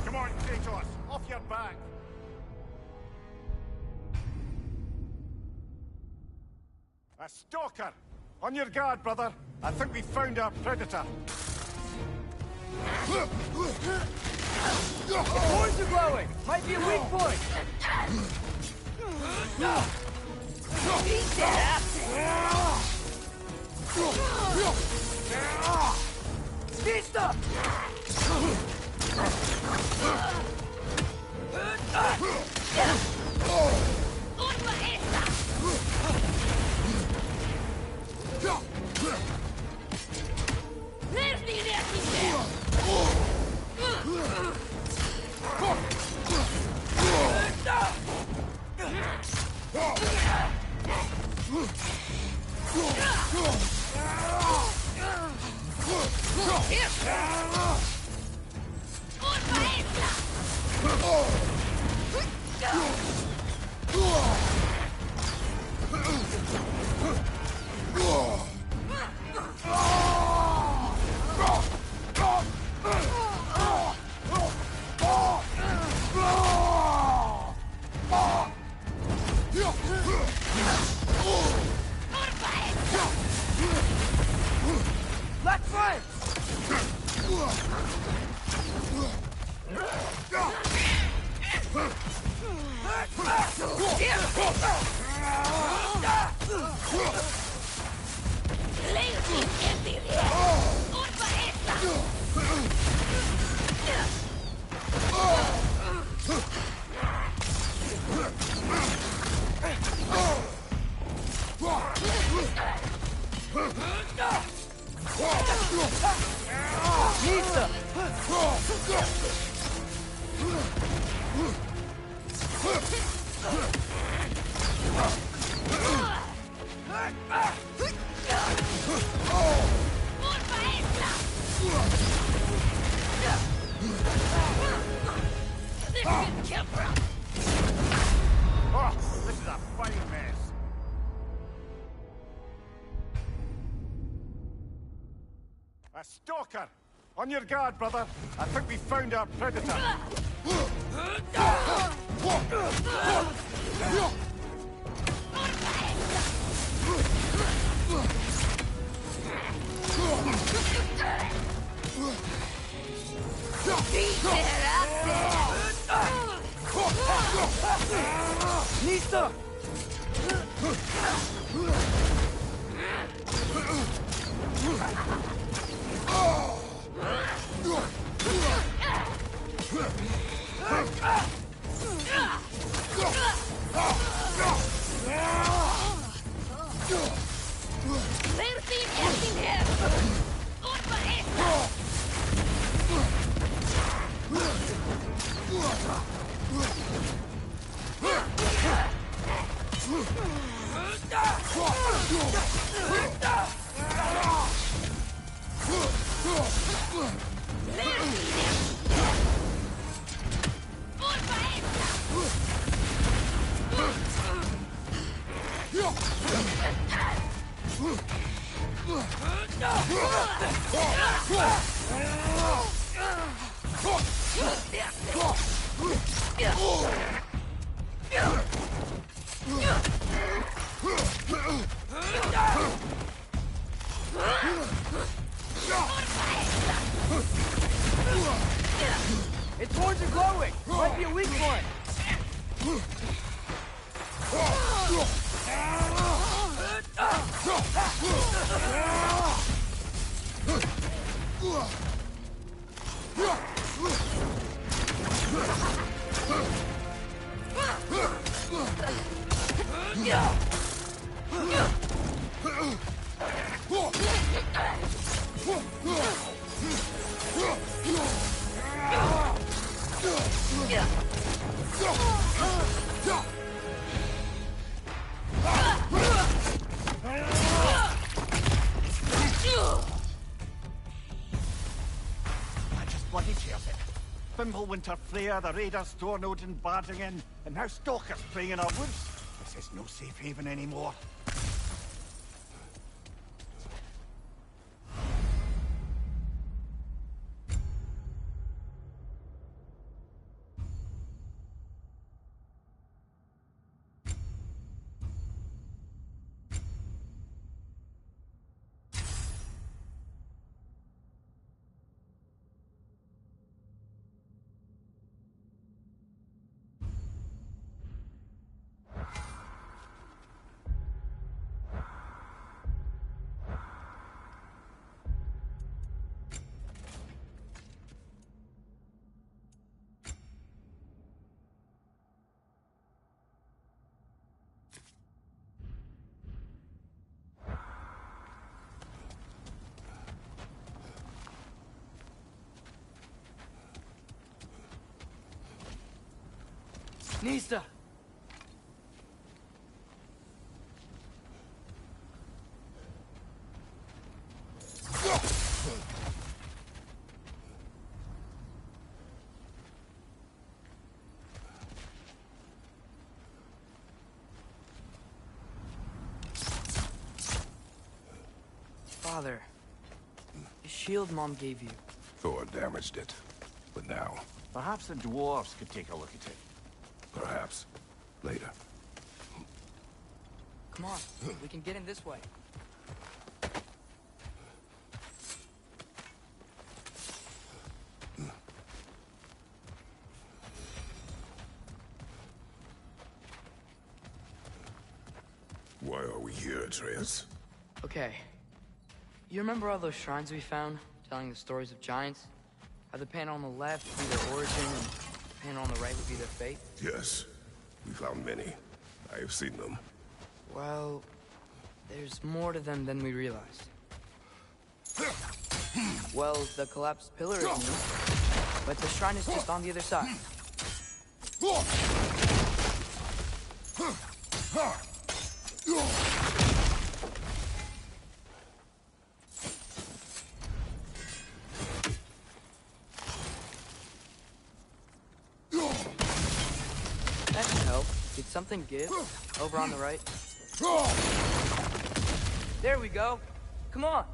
Come on, Kratos! Off your back! A stalker! On your guard, brother! I think we found our predator! Its horns are glowing! Might be a weak point! Nista! Let's fight! Oh, this is a fine mess. A stalker! On your guard, brother. I think we found our predator. Nista! Its horns are glowing! Might be a weak point! Bloody shares it. Fimbulwinter Freya, the raiders, Thor Odin barging in, and now stalkers preying in our woods. This is no safe haven anymore. Nista! Father, the shield Mom gave you. Thor damaged it. But now, Perhaps the dwarves could take a look at it. perhaps, later. Come on, we can get in this way. Why are we here, Atreus? Okay. You remember all those shrines we found, telling the stories of giants? How the panel on the left would be their origin, and the panel on the right would be their fate? Yes, we found many. I have seen them. Well, there's more to them than we realized. Well, the collapsed pillar is new, but the shrine is just on the other side. Did something give? Over on the right? There we go. Come on.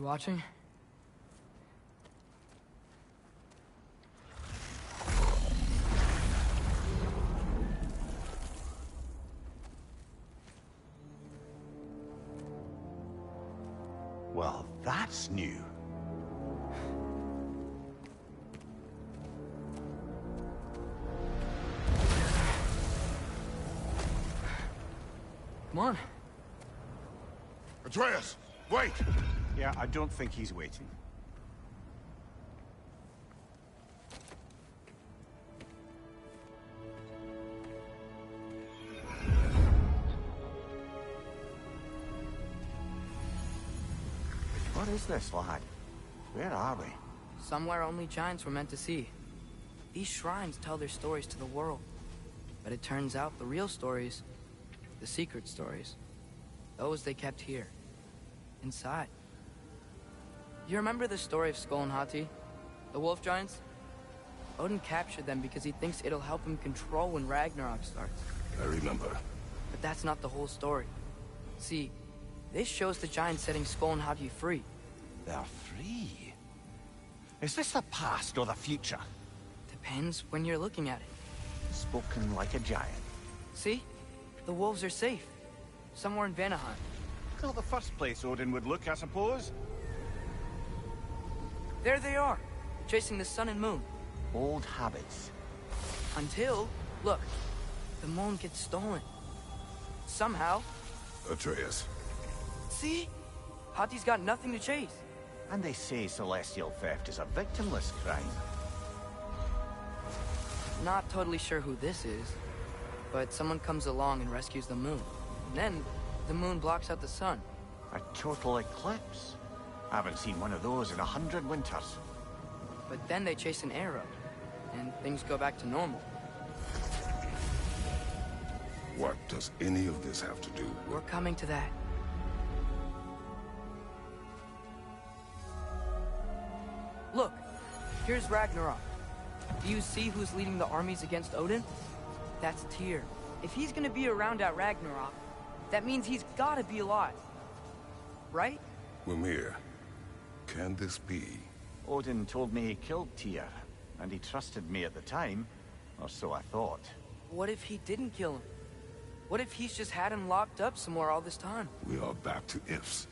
You watching? Well, that's new. Come on. Atreus, wait! Yeah, I don't think he's waiting. What is this, lad? Where are we? Somewhere only giants were meant to see. These shrines tell their stories to the world. But it turns out the real stories, the secret stories, those they kept here, inside. You remember the story of Skull and Hati? The wolf giants? Odin captured them because he thinks it'll help him control when Ragnarok starts. I remember. But that's not the whole story. See, this shows the giants setting Skull and Hati free. They're free. Is this the past or the future? Depends when you're looking at it. Spoken like a giant. See? The wolves are safe. Somewhere in Vanaheim. Not the first place Odin would look, I suppose. There they are, chasing the sun and moon. Old habits. Until, look, the moon gets stolen. Somehow. Atreus. See? Hati's got nothing to chase. And they say celestial theft is a victimless crime. Not totally sure who this is, but someone comes along and rescues the moon. And then, the moon blocks out the sun. A total eclipse. I haven't seen one of those in 100 winters. But then they chase an arrow, and things go back to normal. What does any of this have to do with... We're coming to that. Look, here's Ragnarok. Do you see who's leading the armies against Odin? That's Tyr. If he's gonna be around at Ragnarok, that means he's gotta be alive. Right? Mimir, can this be? Odin told me he killed Tyr, and he trusted me at the time, or so I thought. What if he didn't kill him? What if he's just had him locked up somewhere all this time? We are back to ifs.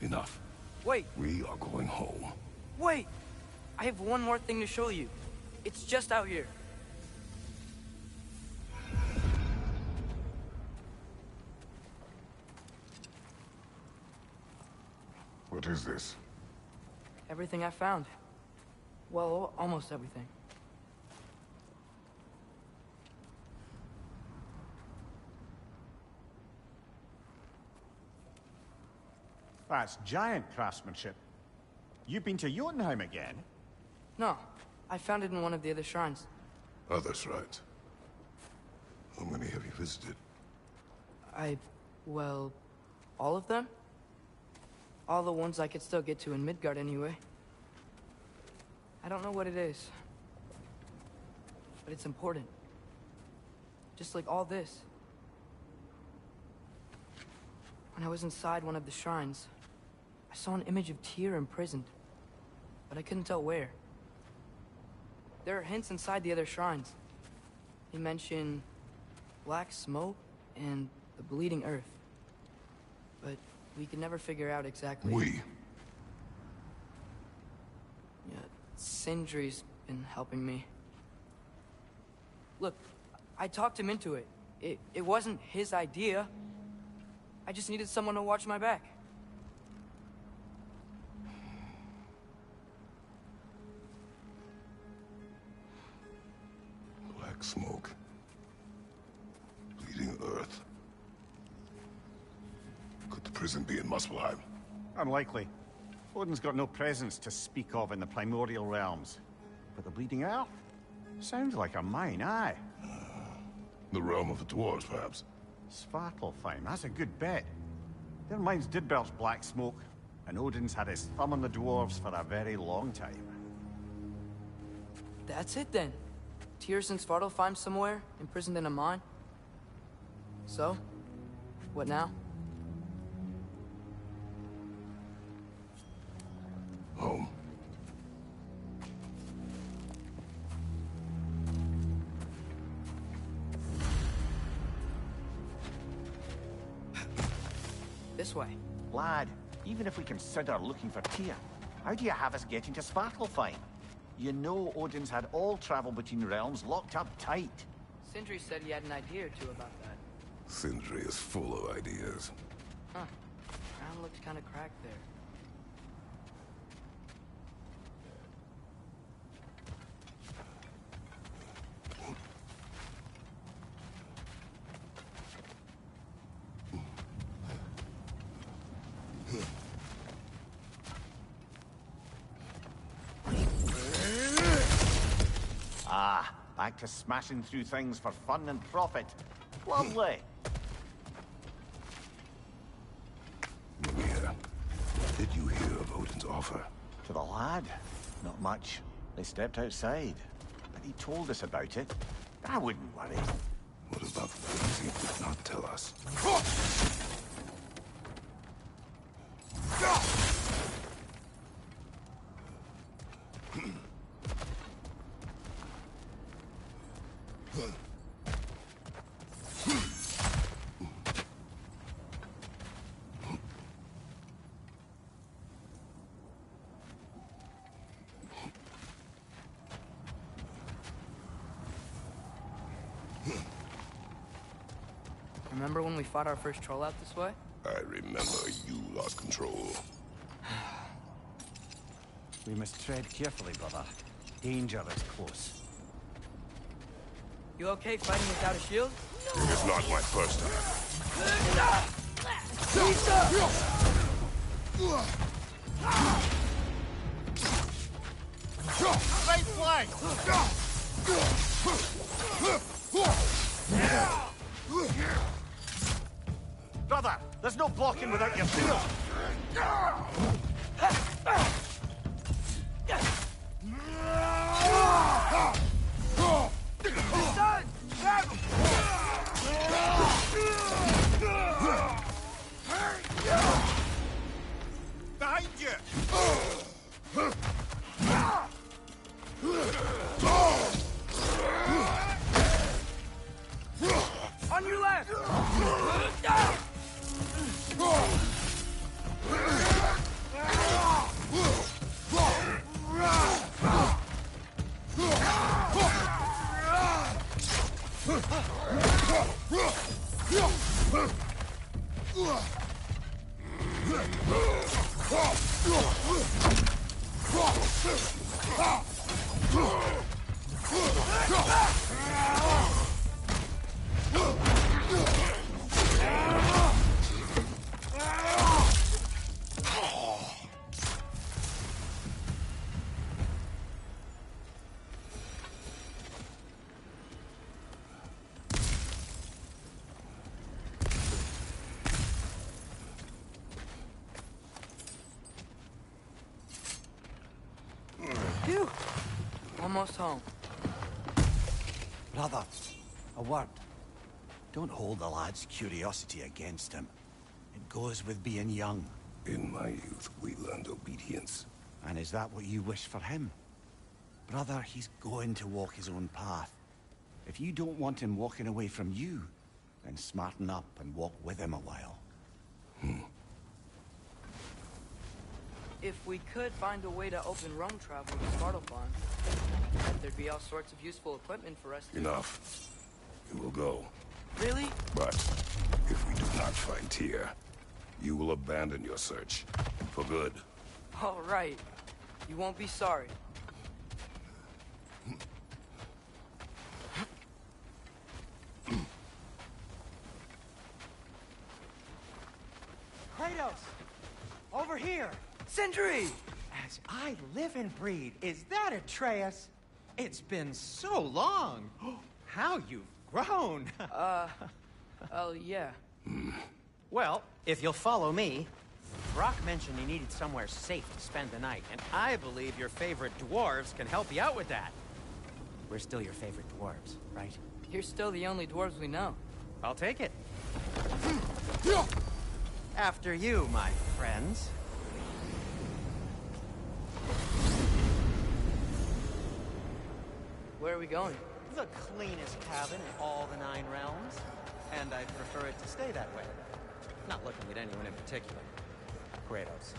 Enough. Wait, We are going home. wait! I have one more thing to show you. It's just out here. What is this? Everything I found. Well, almost everything. That's giant craftsmanship. You've been to Jotunheim again? No, I found it in one of the other shrines. Others, right? How many have you visited? Well, all of them? All the ones I could still get to in Midgard anyway. I don't know what it is. But it's important. Just like all this. When I was inside one of the shrines, I saw an image of Tyr imprisoned. But I couldn't tell where. There are hints inside the other shrines. They mention black smoke and the bleeding earth. But we could never figure out exactly. We? Yeah, Sindri's been helping me. Look, I talked him into it. It wasn't his idea. I just needed someone to watch my back. Black smoke. Bleeding earth. Could the prison be in Muspelheim? Unlikely. Odin's got no presence to speak of in the primordial realms. But the Bleeding Earth? Sounds like a mine, aye. The realm of the dwarves, perhaps. Svartalfheim, that's a good bet. Their mines did belch black smoke, and Odin's had his thumb on the dwarves for a very long time. That's it then. Tyr's in Svartalfheim somewhere, imprisoned in a mine. So, what now? Home. This way. Lad, even if we consider looking for Tyr, how do you have us getting to Svartalfheim? You know Odin's had all travel between realms locked up tight. Sindri said he had an idea or two about that. Sindri is full of ideas. Huh. Ground looks kind of cracked there. Ah, back to smashing through things for fun and profit. Lovely. Mimir, did you hear of Odin's offer? To the lad? Not much. They stepped outside. But he told us about it. I wouldn't worry. What about the things he did not tell us? Remember when we fought our first troll out this way? I remember you lost control. We must tread carefully, brother. Danger is close. You okay fighting without a shield? It's not my first Right flank! Brother, there's no blocking without your shield! Behind you! On your left! Phew. Almost home. Brother, a word. Don't hold the lad's curiosity against him. It goes with being young. In my youth, we learned obedience. And is that what you wish for him? Brother, he's going to walk his own path. If you don't want him walking away from you, then smarten up and walk with him a while. If we could find a way to open roam travel to Svartalfheim, there'd be all sorts of useful equipment for us to... Enough. We will go. Really? But if we do not find Tyr, you will abandon your search. For good. All right. You won't be sorry. Kratos! Over here! Sentry! As I live and breathe, is that Atreus? It's been so long. How you've grown. Oh, yeah. Well, if you'll follow me, Brock mentioned he needed somewhere safe to spend the night, and I believe your favorite dwarves can help you out with that. We're still your favorite dwarves, right? You're still the only dwarves we know. I'll take it. After you, my friends. Where are we going? The cleanest cabin in all the 9 realms. And I'd prefer it to stay that way. Not looking at anyone in particular. Kratos.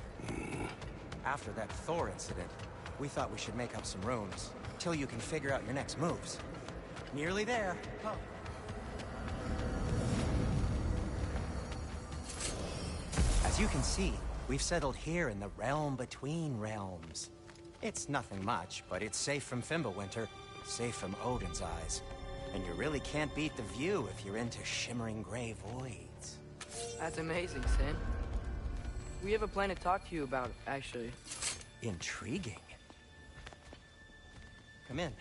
After that Thor incident, we thought we should make up some rooms, till you can figure out your next moves. Nearly there. Oh. As you can see, we've settled here in the realm between realms. It's nothing much, but it's safe from Fimbulwinter, safe from Odin's eyes. And you really can't beat the view if you're into shimmering gray voids. That's amazing, Sin. We have a plan to talk to you about, actually. Intriguing. Come in.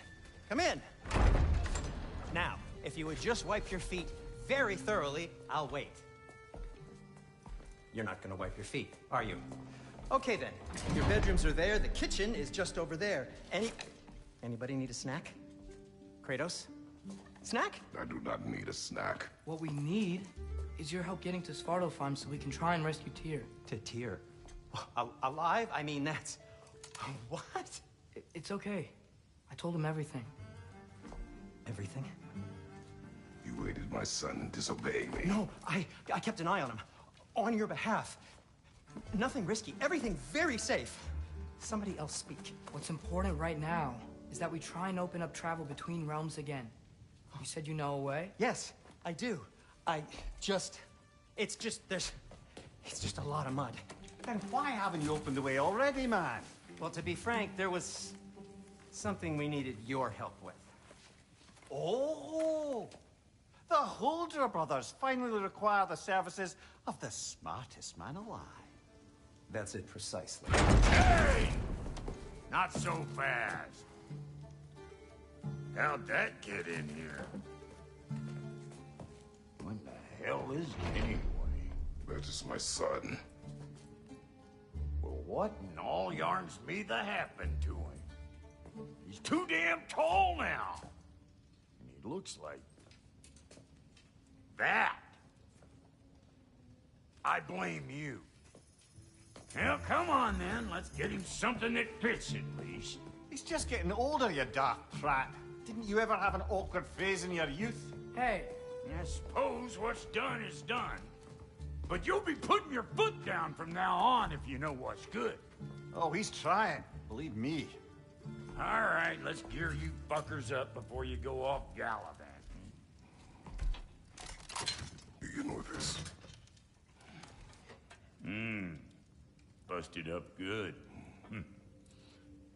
Come in! Now, if you would just wipe your feet very thoroughly, I'll wait. You're not gonna wipe your feet, are you? Okay then. Your bedrooms are there, the kitchen is just over there. Anybody need a snack? Kratos? Snack? I do not need a snack. What we need is your help getting to Svartalfheim so we can try and rescue Tyr. To Tyr? Alive? I mean, that's... What? It's okay. I told him everything. Everything? You aided my son in disobeying me. No, I kept an eye on him. On your behalf. Nothing risky. Everything very safe. Somebody else speak. What's important right now is that we try and open up travel between realms again. You said you know a way? Yes, I do. It's just a lot of mud. Then why haven't you opened the way already, man? Well, to be frank, there was something we needed your help with. Oh! The Holder brothers finally require the services of the smartest man alive. That's it precisely. Hey! Not so fast. How'd that get in here? What the hell is it anyway? That is my son. Well, what in all yarns me that happened to him? He's too damn tall now. And he looks like... that. I blame you. Well, come on then. Let's get him something that fits at least. He's just getting older, you dark prat. Didn't you ever have an awkward phase in your youth? Hey! I suppose what's done is done. But you'll be putting your foot down from now on if you know what's good. Oh, he's trying. Believe me. All right, let's gear you fuckers up before you go off gallivanting. You know this. Busted up good.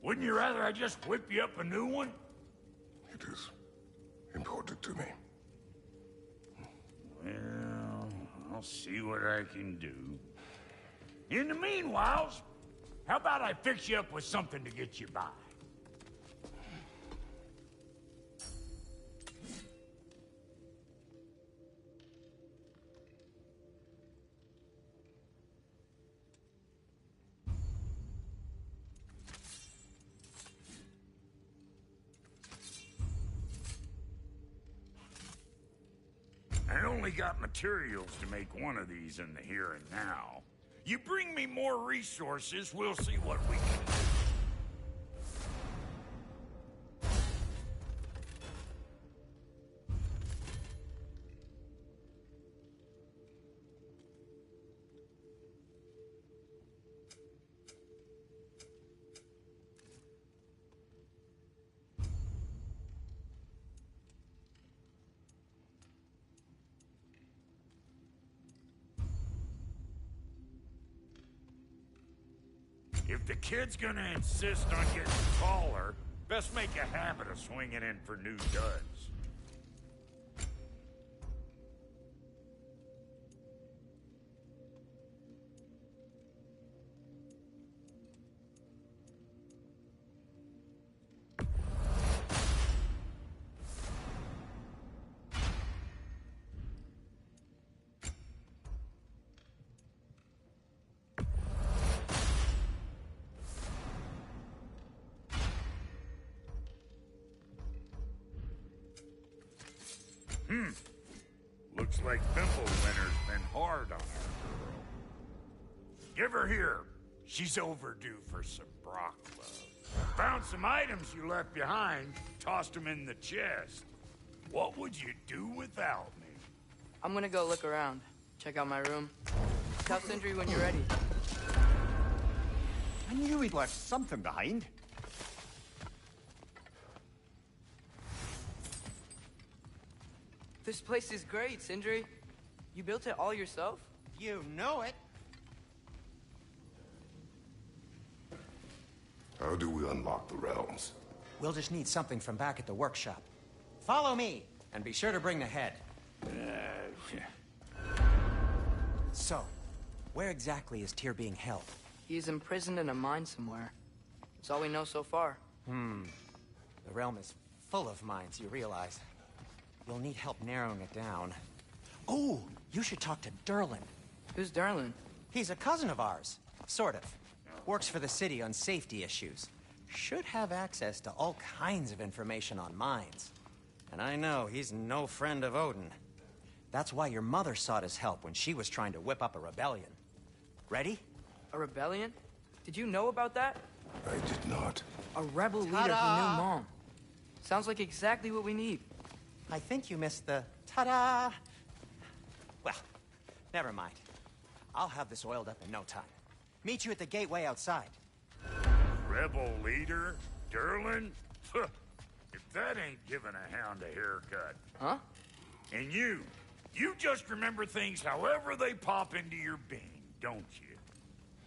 Wouldn't you rather I just whip you up a new one? It is important to me. Well, I'll see what I can do. In the meanwhile, how about I fix you up with something to get you by? I only got materials to make one of these in the here and now. You bring me more resources, we'll see what we can do. If the kid's gonna insist on getting taller, best make a habit of swinging in for new duds. Looks like Pimple Winter's been hard on her. Give her here. She's overdue for some Brock love. Found some items you left behind, tossed them in the chest. What would you do without me? I'm gonna go look around. Check out my room. Tell Sindri when you're ready. I knew he'd left something behind. This place is great, Sindri. You built it all yourself? You know it. How do we unlock the realms? We'll just need something from back at the workshop. Follow me, and be sure to bring the head. So, where exactly is Tyr being held? He's imprisoned in a mine somewhere. That's all we know so far. The realm is full of mines, you realize. You'll need help narrowing it down. Oh, you should talk to Derlin. Who's Darlin? He's a cousin of ours. Sort of. Works for the city on safety issues. Should have access to all kinds of information on mines. And I know he's no friend of Odin. That's why your mother sought his help when she was trying to whip up a rebellion. Ready? A rebellion? Did you know about that? I did not. A rebel leader who knew Mom. Sounds like exactly what we need. I think you missed the ta-da! Well, never mind. I'll have this oiled up in no time. Meet you at the gateway outside. Rebel leader? Derlin? If that ain't giving a hound a haircut. Huh? And you just remember things however they pop into your being, don't you?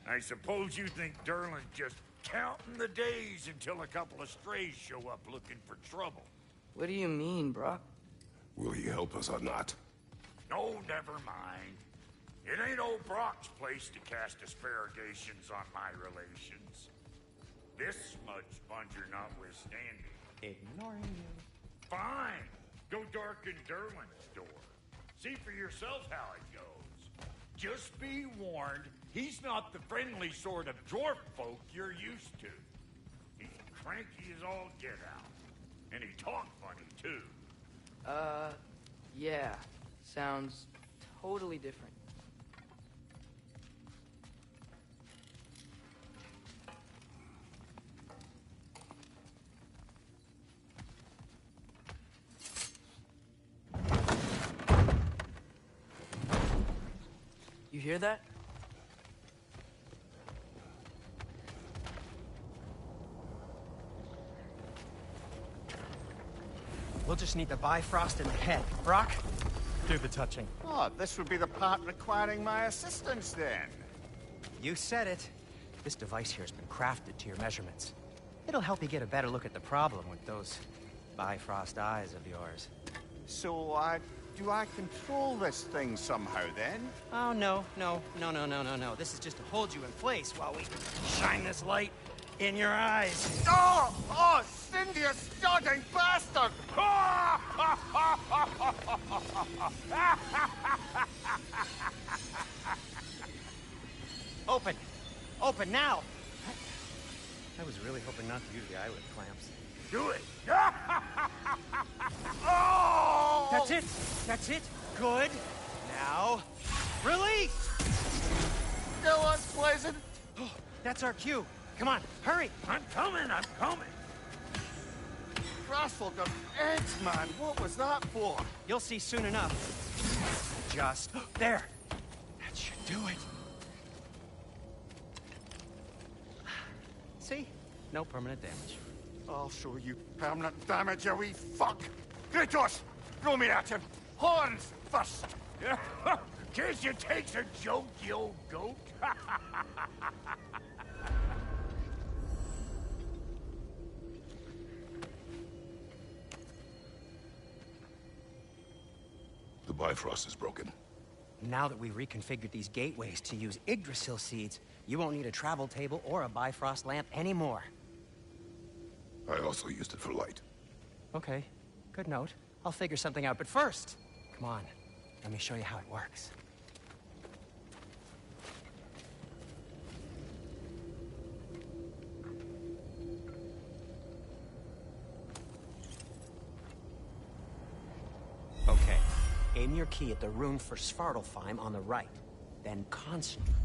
I suppose you think Derlin's just counting the days until a couple of strays show up looking for trouble. What do you mean, Brock? Will he help us or not? No, never mind. It ain't old Brock's place to cast asparagations on my relations. This smudge sponger notwithstanding. Ignoring you. Fine. Go darken Derlin's door. See for yourselves how it goes. Just be warned, he's not the friendly sort of dwarf folk you're used to. He's cranky as all get out. And he talked funny, too. Yeah. Sounds totally different. You hear that? We'll just need the Bifrost in the head. Brock, do the touching. Oh, this would be the part requiring my assistance then. You said it. This device here has been crafted to your measurements. It'll help you get a better look at the problem with those Bifrost eyes of yours. So, do I control this thing somehow then? Oh, no. This is just to hold you in place while we shine this light in your eyes. Oh, Cindy, you stunning bastard! Open now! I was really hoping not to use the eyelid clamps. Do it! Oh! That's it! Good! Now, release! Go on, Blazing! Oh, that's our cue. Come on, hurry! I'm coming! Frazzled of eggs, man. What was that for? You'll see soon enough. Just there. That should do it. See? No permanent damage. I'll show you permanent damage, you wee fuck! Kratos! Throw me at him! Horns first! Guess you takes a joke, you old goat. The Bifrost is broken. Now that we've reconfigured these gateways to use Yggdrasil seeds, you won't need a travel table or a Bifrost lamp anymore. I also used it for light. Okay, good note. I'll figure something out, but first, come on, let me show you how it works. Okay, aim your key at the rune for Svartalfheim on the right. Then concentrate.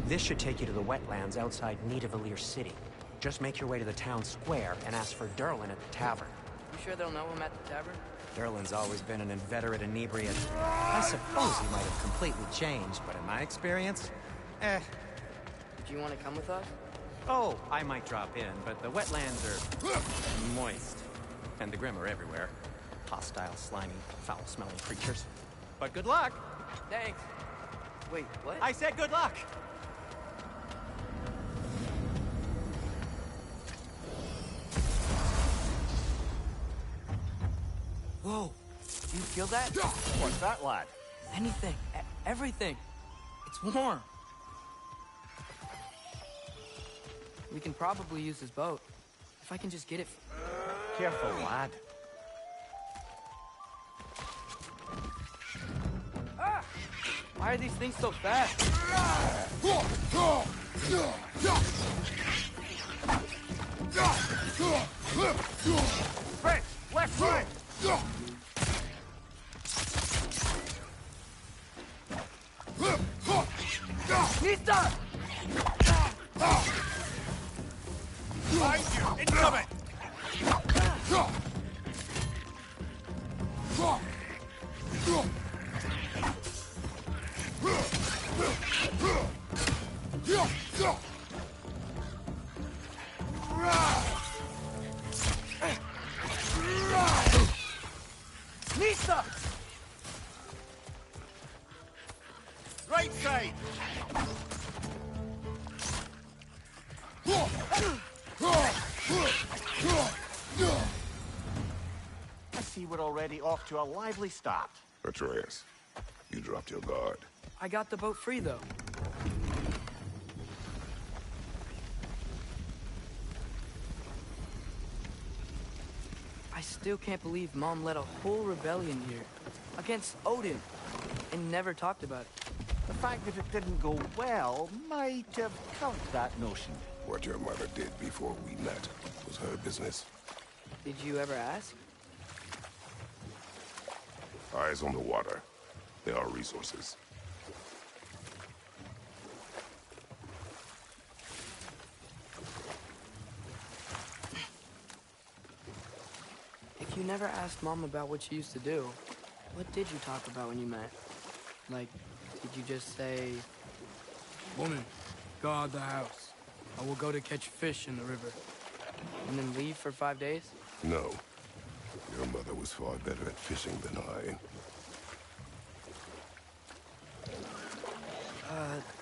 This should take you to the wetlands outside Nidavellir City. Just make your way to the town square and ask for Derlin at the tavern. You sure they'll know him at the tavern? Derlin's always been an inveterate inebriate. I suppose he might have completely changed, but in my experience, Do you want to come with us? Oh, I might drop in, but the wetlands are moist. And the Grim are everywhere. Hostile, slimy, foul-smelling creatures. But good luck! Thanks. Wait, what? I said good luck! Whoa! Do you feel that? What's that, lad? Anything. Everything. It's warm. We can probably use this boat. If I can just get it... Careful, lad. Ah! Why are these things so fast? Right, left, right! Nista! Behind you! Incoming! Nista! Right side! I see we're already off to a lively start. Atreus, you dropped your guard. I got the boat free, though. I still can't believe Mom led a whole rebellion here. Against Odin. And never talked about it. The fact that it didn't go well might have countered that notion. What your mother did before we met was her business. Did you ever ask? Eyes on the water. There are resources. If you never asked Mom about what she used to do, what did you talk about when you met? Like, did you just say... Woman, guard the house. I will go to catch fish in the river. And then leave for 5 days? No. Your mother was far better at fishing than I.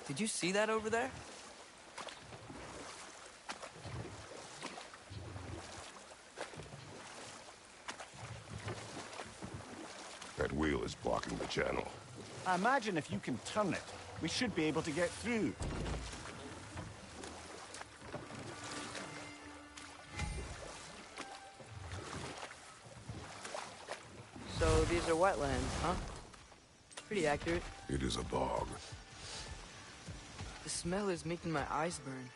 Did you see that over there? That wheel is blocking the channel. I imagine if you can turn it, we should be able to get through. So these are wetlands, huh? Pretty accurate. It is a bog. The smell is making my eyes burn.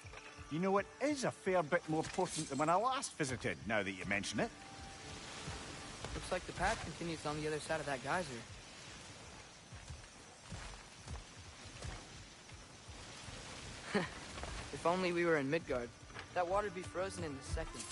You know, it is a fair bit more potent than when I last visited, now that you mention it. Looks like the path continues on the other side of that geyser. If only we were in Midgard. That water'd be frozen in a second.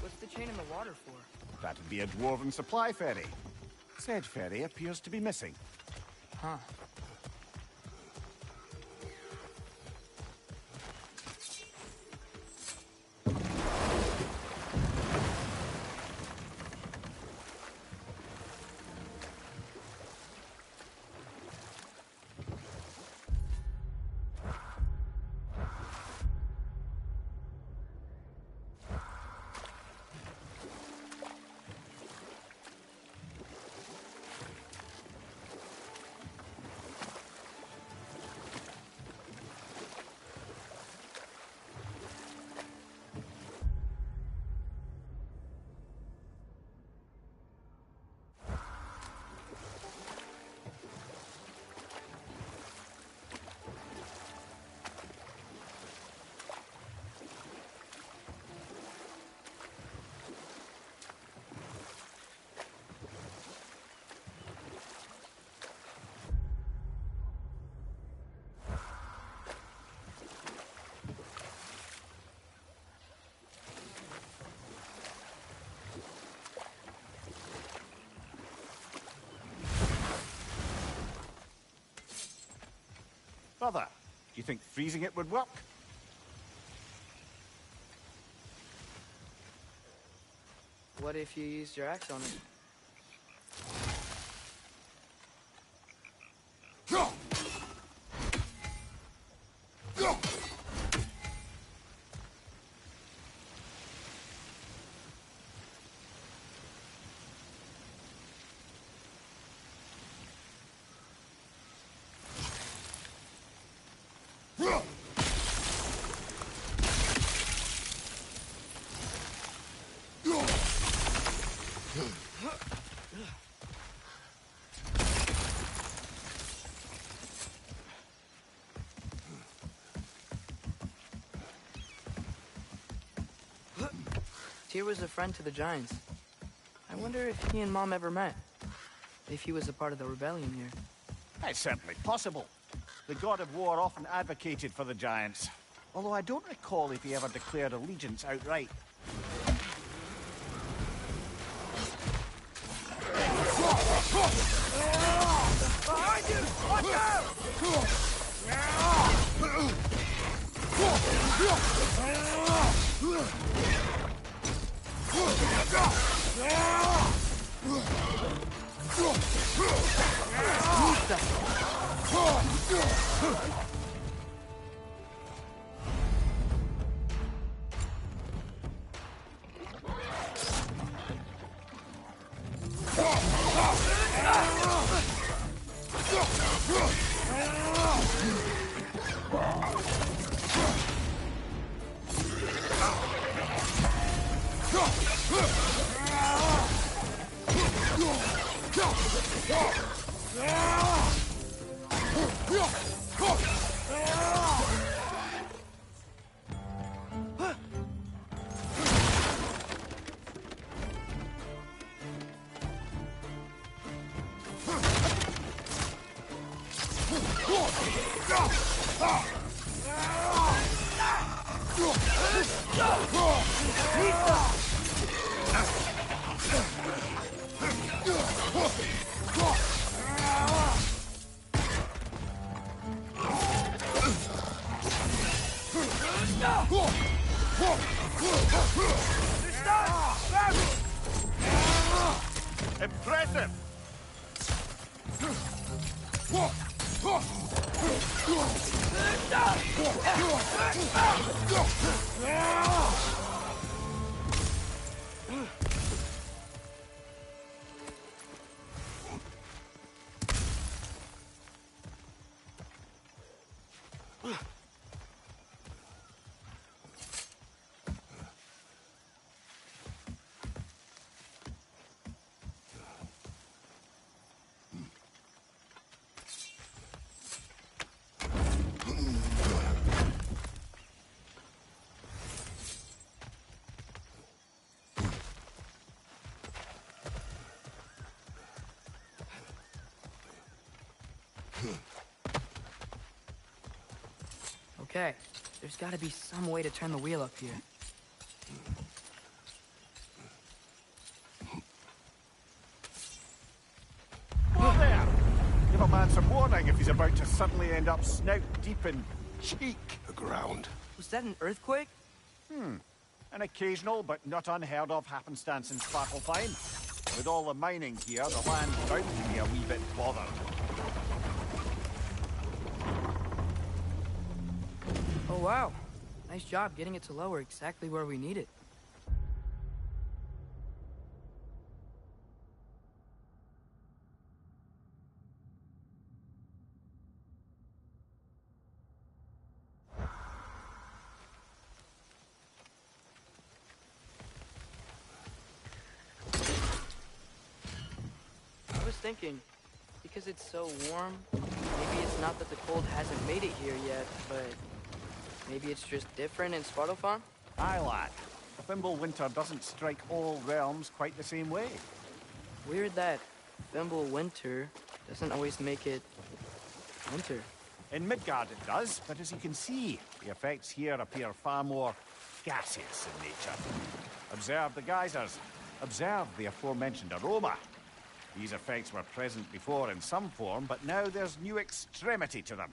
What's the chain in the water for? That'd be a dwarven supply ferry. Said ferry appears to be missing. Huh. Brother, do you think freezing it would work? What if you used your axe on it? Tyr was a friend to the Giants. I wonder if he and Mom ever met. If he was a part of the rebellion here. It's certainly possible. The god of war often advocated for the Giants. Although I don't recall if he ever declared allegiance outright. Behind you! Watch out! Impressive! Okay, there's gotta be some way to turn the wheel up here. Whoa there! Give a man some warning if he's about to suddenly end up snout deep in cheek. The ground. Was that an earthquake? An occasional but not unheard of happenstance in Svartalfheim. With all the mining here, the land's bound to be a wee bit bothered. Oh wow, nice job getting it to lower exactly where we need it. I was thinking, because it's so warm, maybe it's not that the cold hasn't made it here yet, but maybe it's just different in Svartalfheim? Aye, lad. Thimble winter doesn't strike all realms quite the same way. Weird that Thimble winter doesn't always make it winter. In Midgard it does, but as you can see, the effects here appear far more gaseous in nature. Observe the geysers. Observe the aforementioned aroma. These effects were present before in some form, but now there's new extremity to them.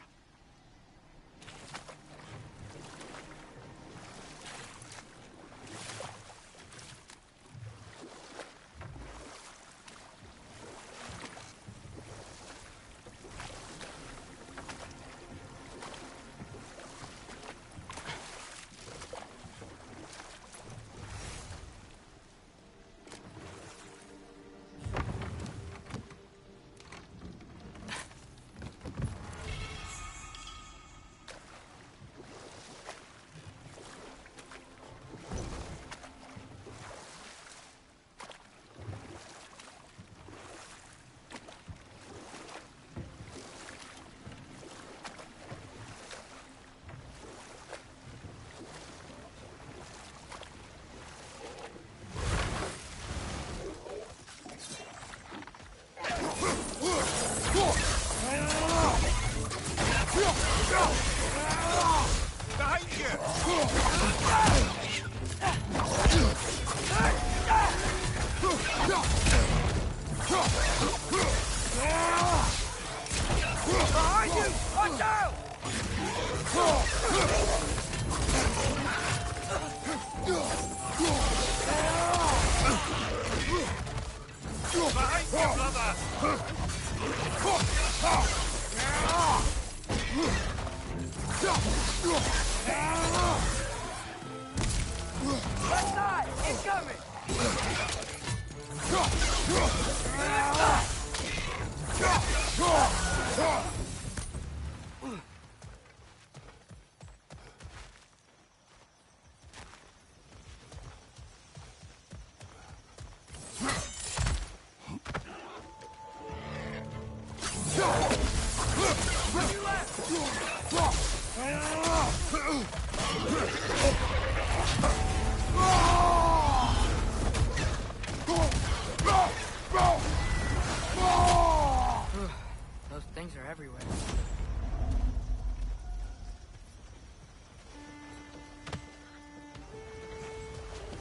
Those things are everywhere.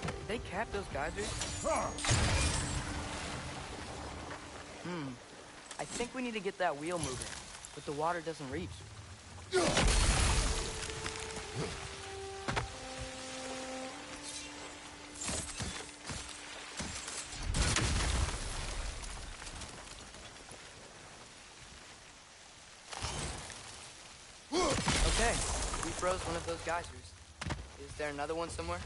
Did they cap those geysers? I think we need to get that wheel moving, but the water doesn't reach. Okay, we froze one of those geysers. Is there another one somewhere?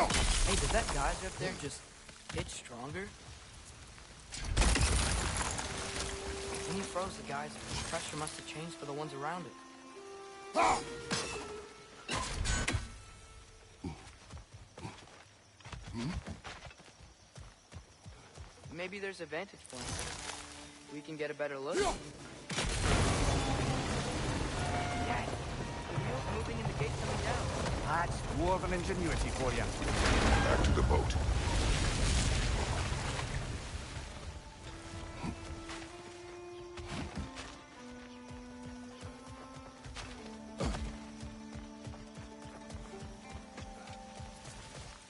Hey, did that geyser up there just get stronger? When he froze the geyser, the pressure must have changed for the ones around it. Maybe there's a vantage point. We can get a better look. Yeah, the wheels moving and the gate coming down. That's dwarven ingenuity for you. Back to the boat.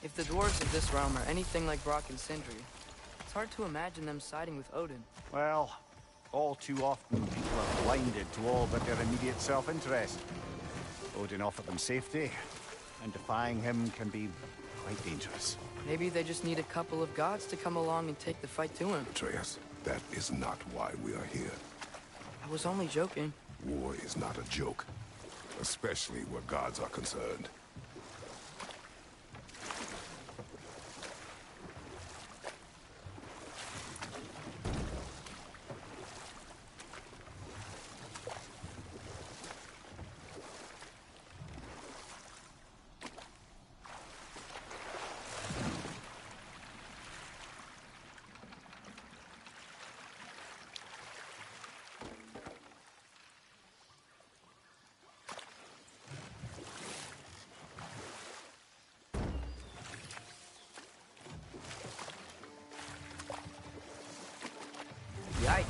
If the dwarves of this realm are anything like Brock and Sindri, it's hard to imagine them siding with Odin. Well, all too often people are blinded to all but their immediate self-interest. Odin offered them safety, and defying him can be quite dangerous. Maybe they just need a couple of gods to come along and take the fight to him. Atreus, that is not why we are here. I was only joking. War is not a joke, especially where gods are concerned. Yikes.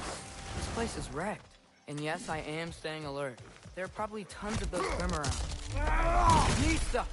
This place is wrecked. And yes, I am staying alert. There are probably tons of those Grim around. Nista!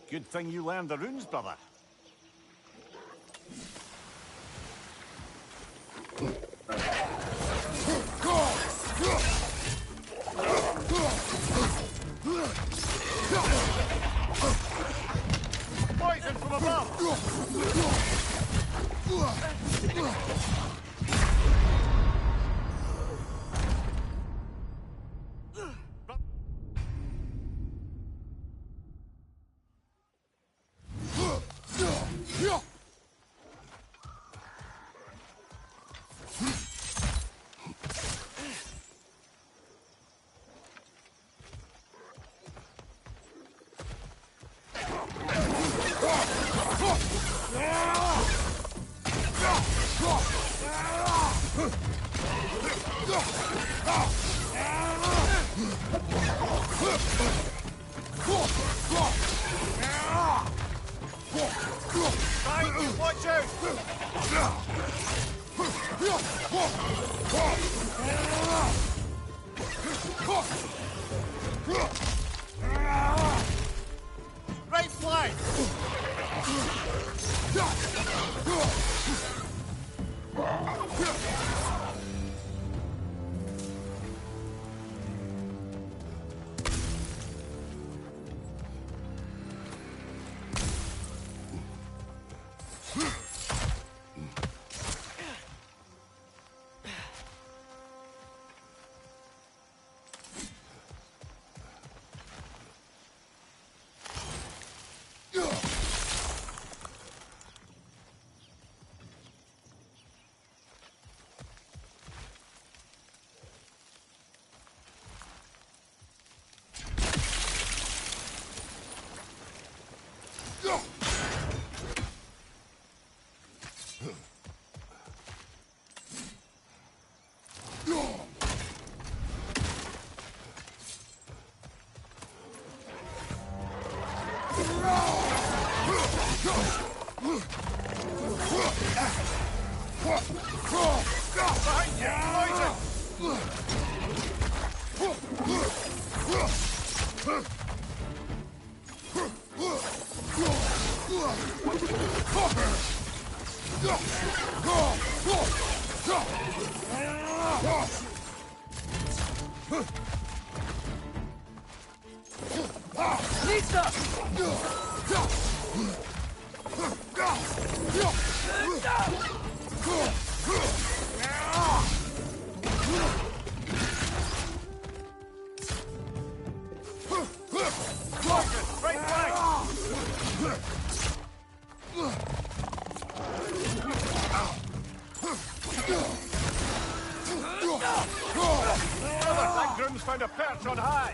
Good thing you learned the runes, brother. Poison from above! Watch out! Right flank! Behind you, poison! Found a perch on high.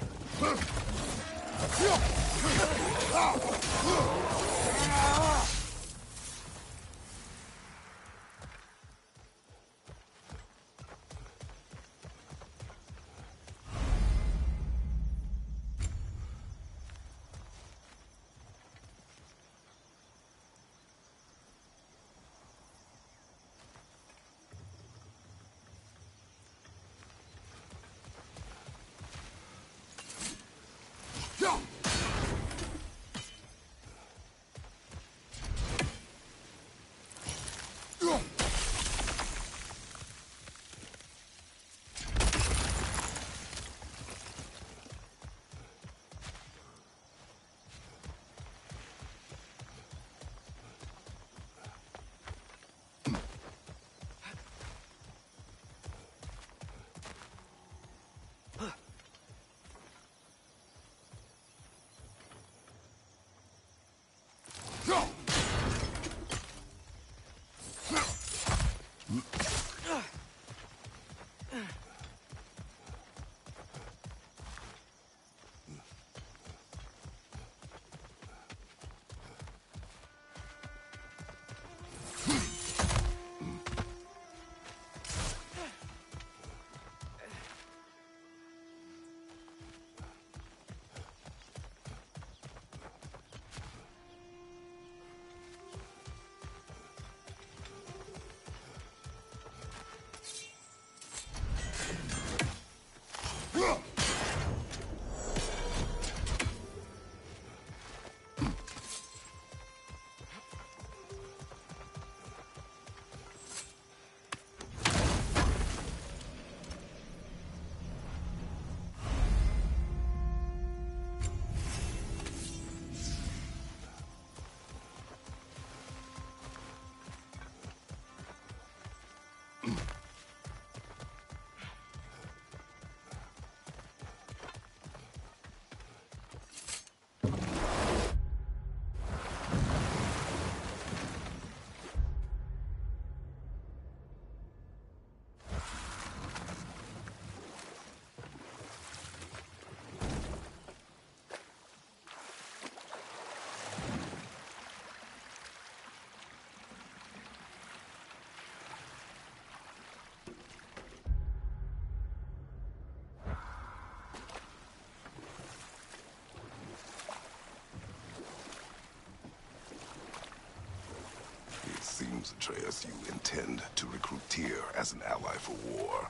Seems, Atreus, you intend to recruit Tyr as an ally for war.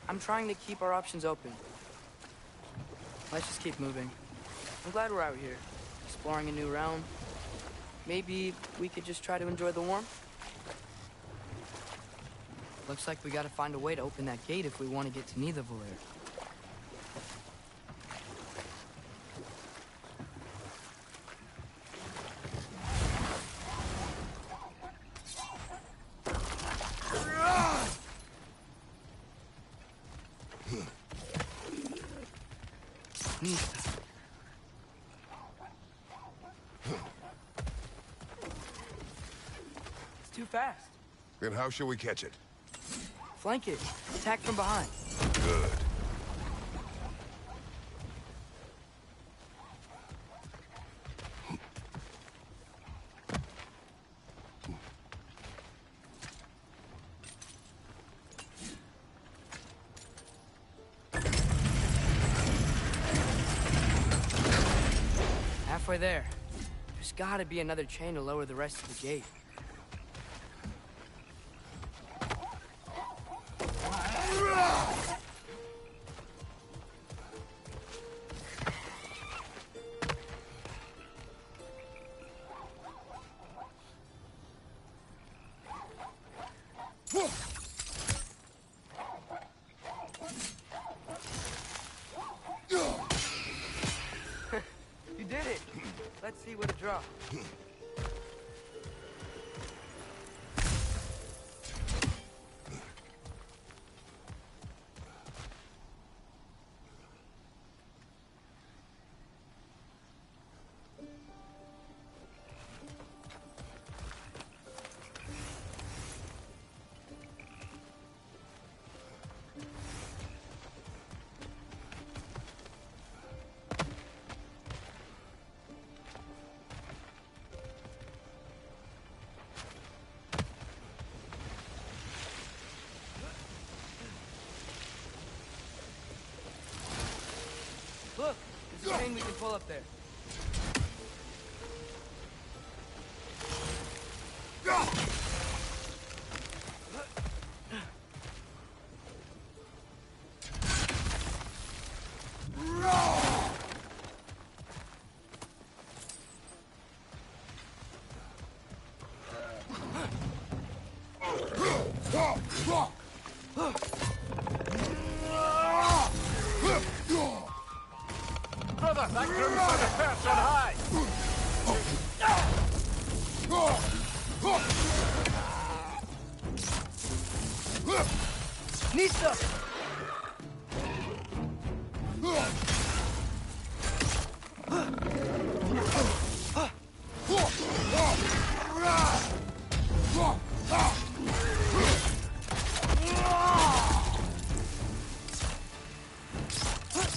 I'm trying to keep our options open. Let's just keep moving. I'm glad we're out here, exploring a new realm. Maybe we could just try to enjoy the warmth? Looks like we gotta find a way to open that gate if we want to get to Nidavellir. It's too fast. Then how shall we catch it? Flank it. Attack from behind. Good. Halfway there. There's gotta be another chain to lower the rest of the gate. Let's see what it drops. Look, there's a chain we can pull up there. Brother, that groom's got a perch on high! Nista!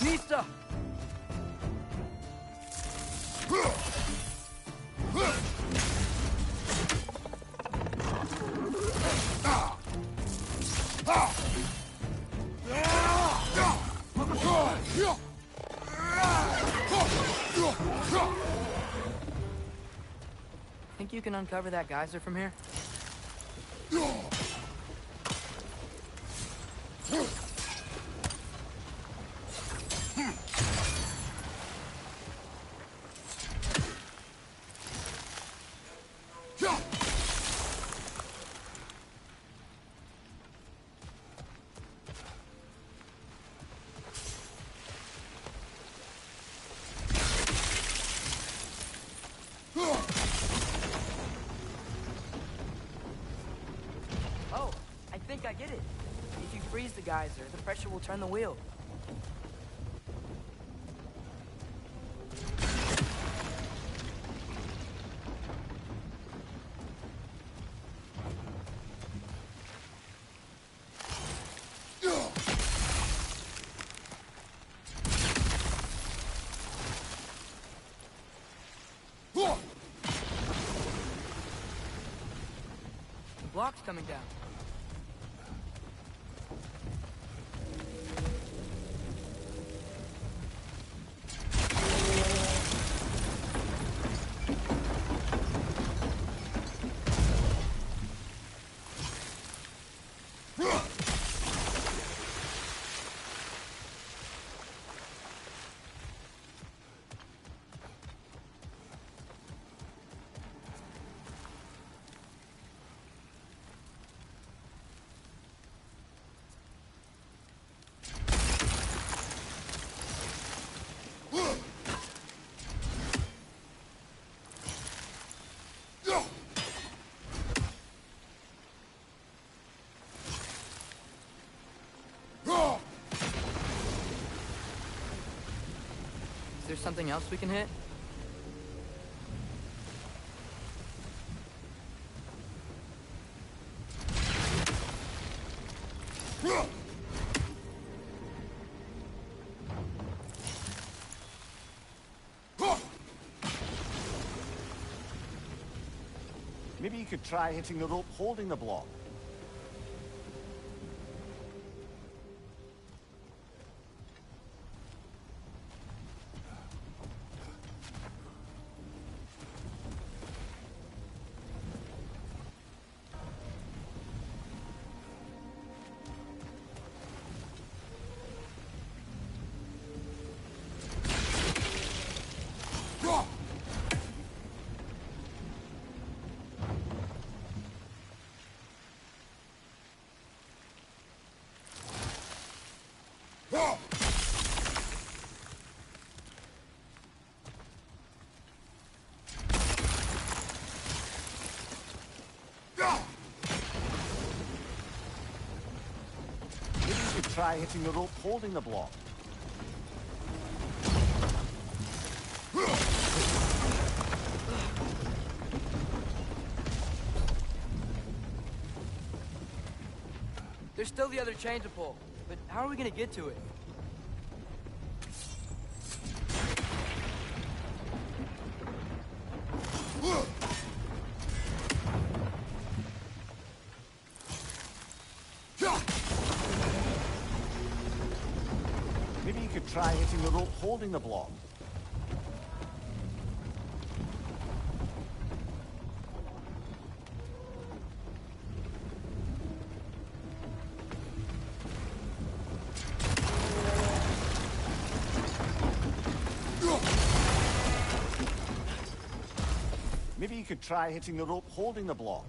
Nista! Think you can uncover that geyser from here? Oh, I think I get it. If you freeze the geyser, the pressure will turn the wheel. The block's coming down. Is there something else we can hit? Maybe you could try hitting the rope holding the block. try hitting the rope holding the block. There's still the other chain to pull, but how are we gonna get to it? Maybe you could try hitting the rope holding the block. Maybe you could try hitting the rope holding the block.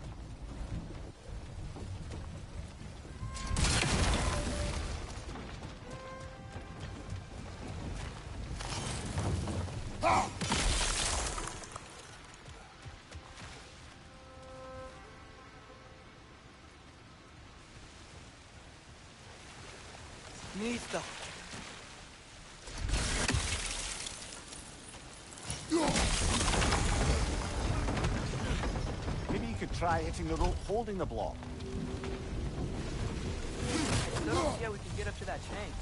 Nista. Maybe you could try hitting the rope holding the block. I still don't see how we can get up to that chain.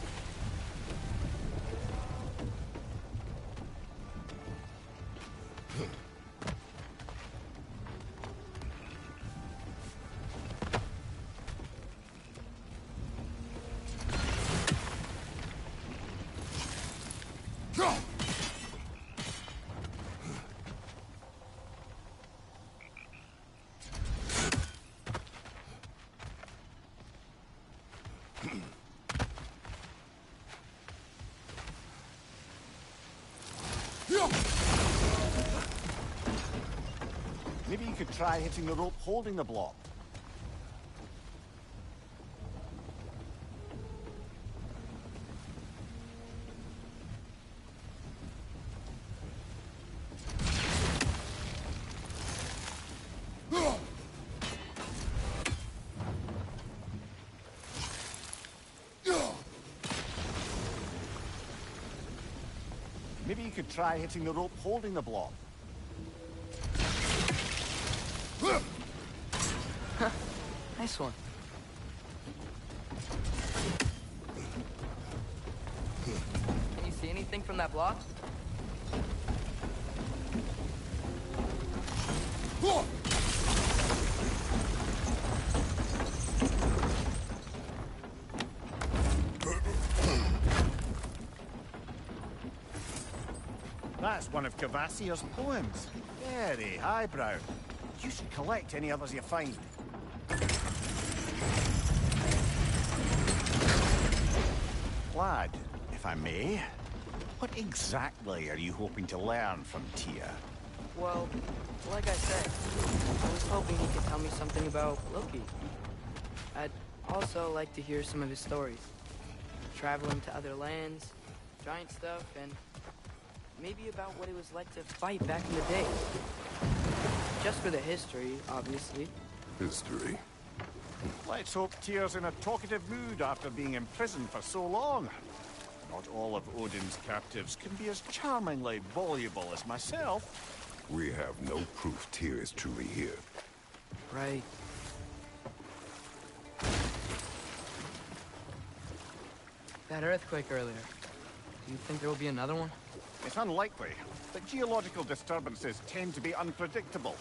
Maybe you could try hitting the rope holding the block. Maybe you could try hitting the rope holding the block. Nice one. Can you see anything from that block? That's one of Cavassier's poems. Very highbrow. You should collect any others you find. Lad, if I may, what exactly are you hoping to learn from Tyr? Well, like I said, I was hoping he could tell me something about Loki. I'd also like to hear some of his stories. Traveling to other lands, giant stuff, and maybe about what it was like to fight back in the day. Just for the history, obviously. History? Let's hope Tyr's in a talkative mood after being imprisoned for so long. Not all of Odin's captives can be as charmingly voluble as myself. We have no proof Tyr is truly here. Right. That earthquake earlier. Do you think there will be another one? It's unlikely, but geological disturbances tend to be unpredictable.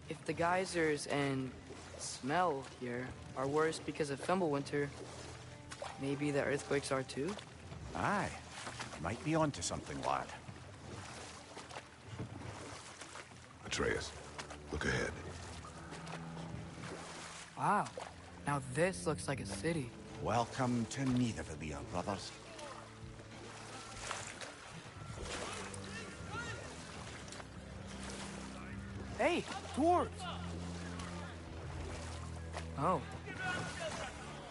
If the geysers and smell here are worse because of Fimbulwinter, maybe the earthquakes are too? Aye. Might be onto something, lad. Atreus, look ahead. Wow. Now this looks like a city. Welcome to Nidavellir, brothers. Hey, dwarves! Oh.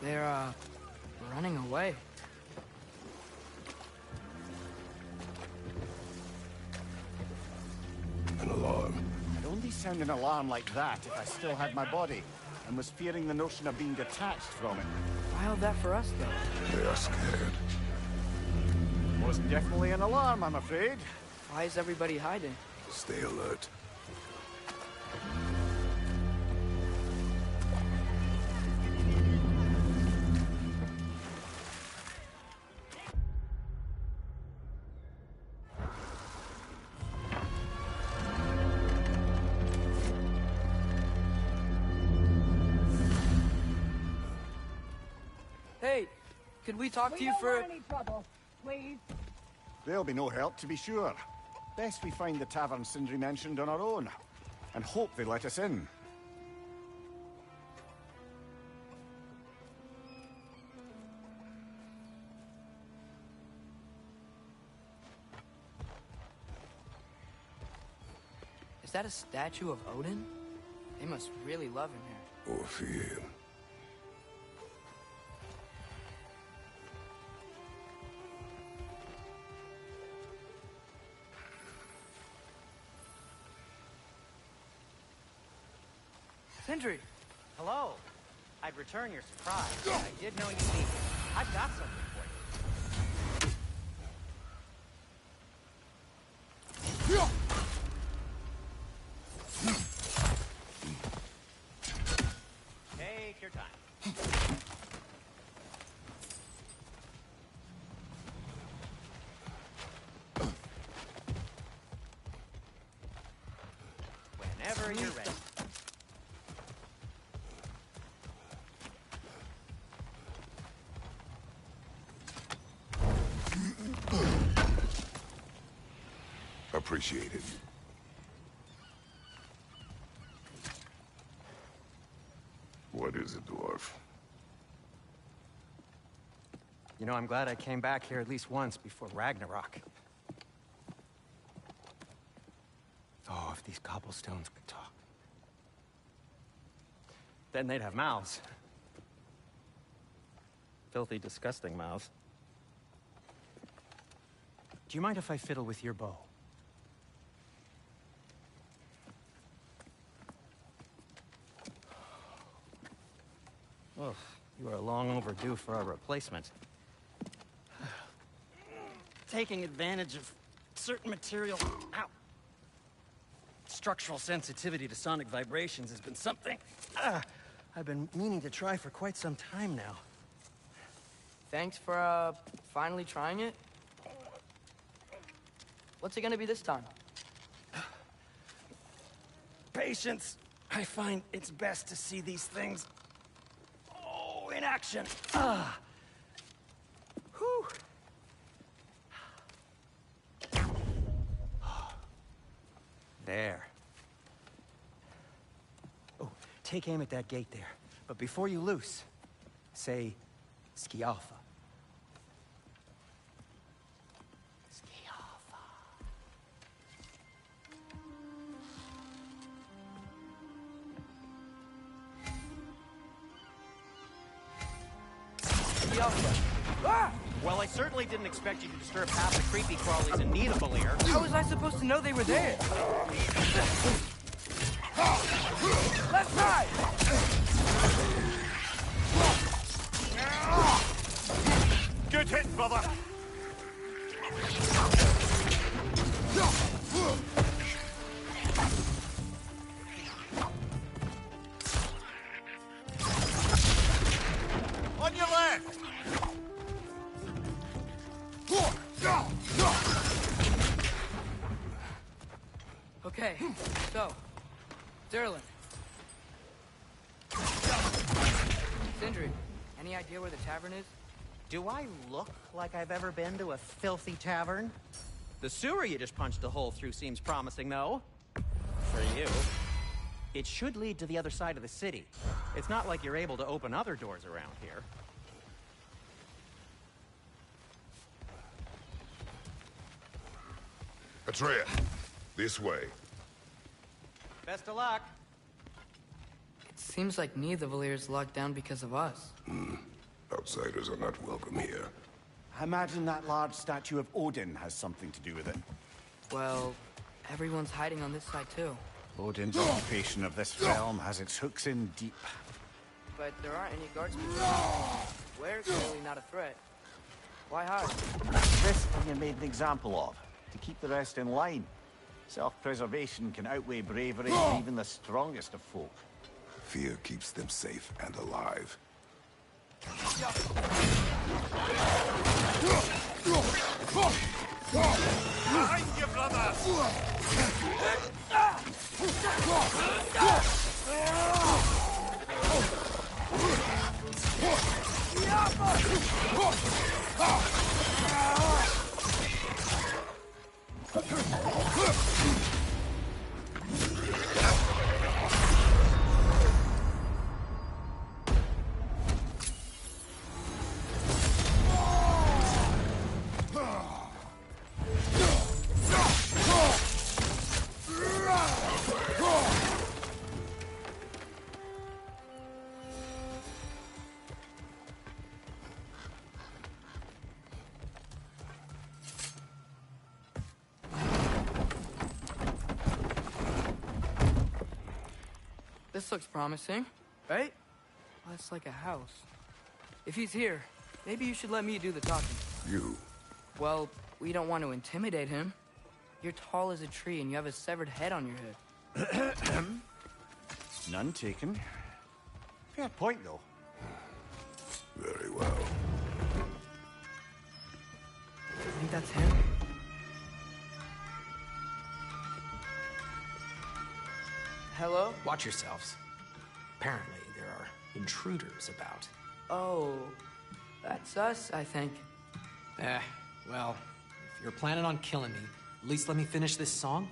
They're, running away. An alarm. I'd only sound an alarm like that if I still had my body. and was fearing the notion of being detached from it. Wild that for us, though. They are scared. Most definitely an alarm, I'm afraid. Why is everybody hiding? Stay alert. Hey, could we talk to you for... We don't want any trouble, please. There'll be no help, to be sure. Best we find the tavern Sindri mentioned on our own, and hope they let us in. Is that a statue of Odin? They must really love him here. Or fear him. Sindri! Hello. I'd return your surprise. I did know you'd be here. I've got something for you. Take your time. Whenever you're ready. Appreciate it. What is it, dwarf? You know, I'm glad I came back here at least once before Ragnarok. Oh, if these cobblestones could talk. Then they'd have mouths. Filthy, disgusting mouths. Do you mind if I fiddle with your bow? Oh, you are long overdue for a replacement. Taking advantage of certain material... Ow! Structural sensitivity to sonic vibrations has been something I've been meaning to try for quite some time now. Thanks for, finally trying it. What's it gonna be this time? Patience. I find it's best to see these things... in action. Whew. There. Oh, take aim at that gate there. But before you loose, say, Skialfa. Well, I certainly didn't expect you to disturb half the creepy crawlies in need of Mimir. How was I supposed to know they were there? Left side! Good hit, brother! On your left! Okay, so, Derlin. Sindri, any idea where the tavern is? Do I look like I've ever been to a filthy tavern? The sewer you just punched a hole through seems promising, though. For you. It should lead to the other side of the city. It's not like you're able to open other doors around here. Atreus, this way. Best of luck. It seems like neither Valyr's locked down because of us. Outsiders are not welcome here. I imagine that large statue of Odin has something to do with it. Well, everyone's hiding on this side too. Odin's occupation of this realm has its hooks in deep. but there aren't any guards patrolling. We're clearly not a threat. Why hide? This thing you made an example of, to keep the rest in line. Self-preservation can outweigh bravery of even the strongest of folk. Fear keeps them safe and alive. Behind you, brother! This looks promising, right? Well, it's like a house. If he's here, maybe you should let me do the talking. You? Well, we don't want to intimidate him. You're tall as a tree and you have a severed head on your head. None taken. Fair point, though. Very well. I think that's him. Hello? Watch yourselves. Apparently, there are intruders about. Oh, that's us, I think. Well, if you're planning on killing me, at least let me finish this song.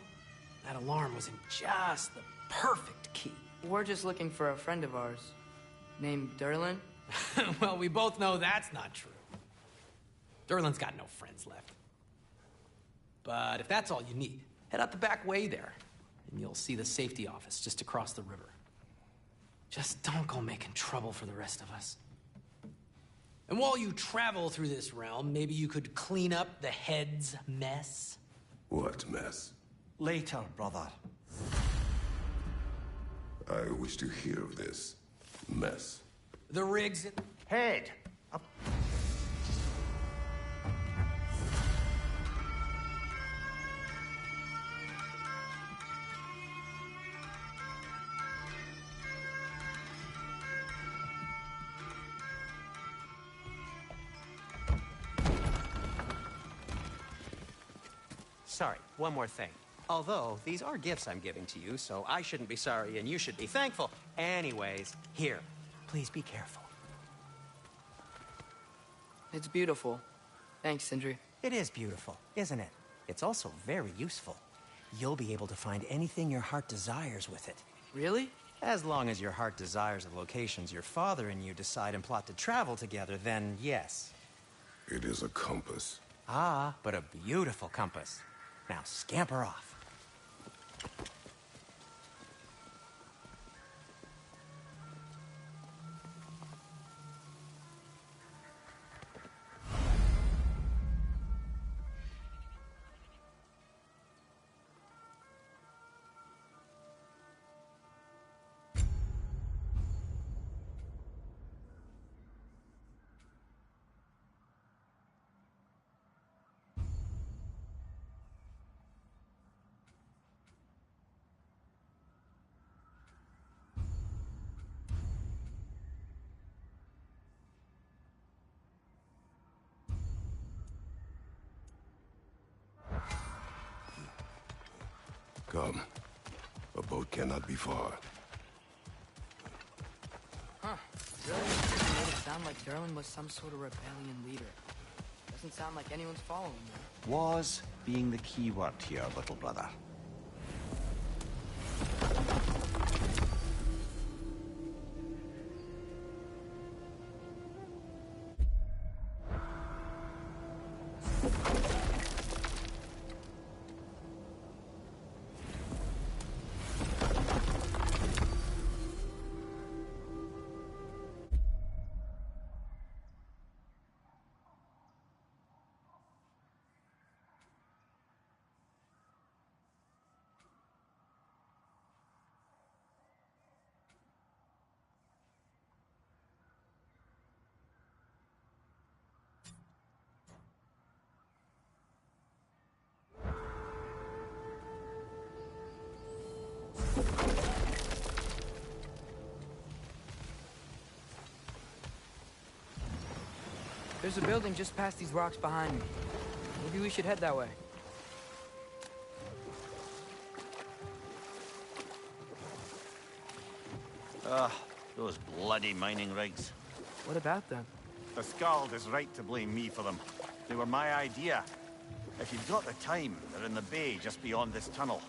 That alarm was in just the perfect key. We're just looking for a friend of ours, named Durlin. Well, we both know that's not true. Durlin's got no friends left. But if that's all you need, head out the back way there, and you'll see the safety office just across the river. Just don't go making trouble for the rest of us. And while you travel through this realm, maybe you could clean up the head's mess? What mess? Later, brother. I wish to hear of this mess. The rigs... Head! Up. Sorry, one more thing. Although, these are gifts I'm giving to you, so I shouldn't be sorry and you should be thankful. Anyways, here, please be careful. It's beautiful. Thanks, Sindri. It is beautiful, isn't it? It's also very useful. You'll be able to find anything your heart desires with it. Really? As long as your heart desires the locations your father and you decide and plot to travel together, then yes. It is a compass. Ah, but a beautiful compass. Now scamper off. Come. A boat cannot be far. Huh. Really? It made it sound like Durlin was some sort of rebellion leader. Doesn't sound like anyone's following him. Was being the key word here, little brother. There's a building just past these rocks behind me. Maybe we should head that way. Those bloody mining rigs. What about them? The Skald is right to blame me for them. They were my idea. If you've got the time, they're in the bay just beyond this tunnel.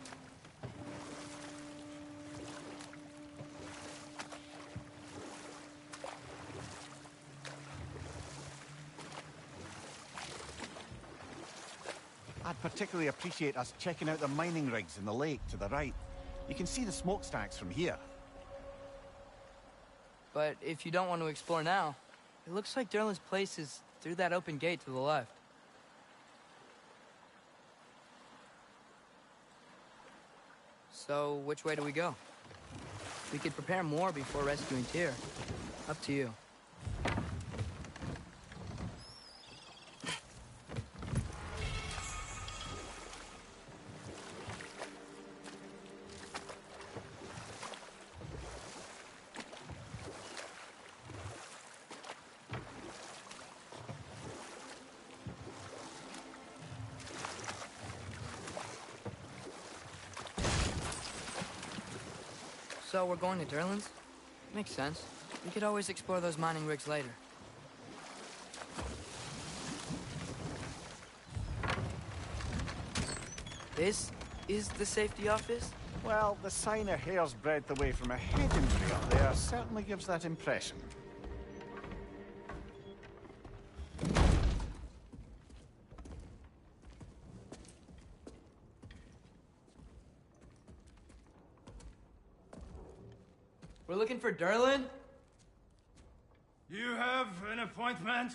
I'd particularly appreciate us checking out the mining rigs in the lake to the right. You can see the smokestacks from here. But if you don't want to explore now, it looks like Durlin's place is through that open gate to the left. So, which way do we go? We could prepare more before rescuing Tyr. Up to you. So we're going to Durlin's? Makes sense. We could always explore those mining rigs later. This is the safety office? Well, the sign a hair's breadth away from a head injury up there certainly gives that impression. We're looking for Durlin? You have an appointment?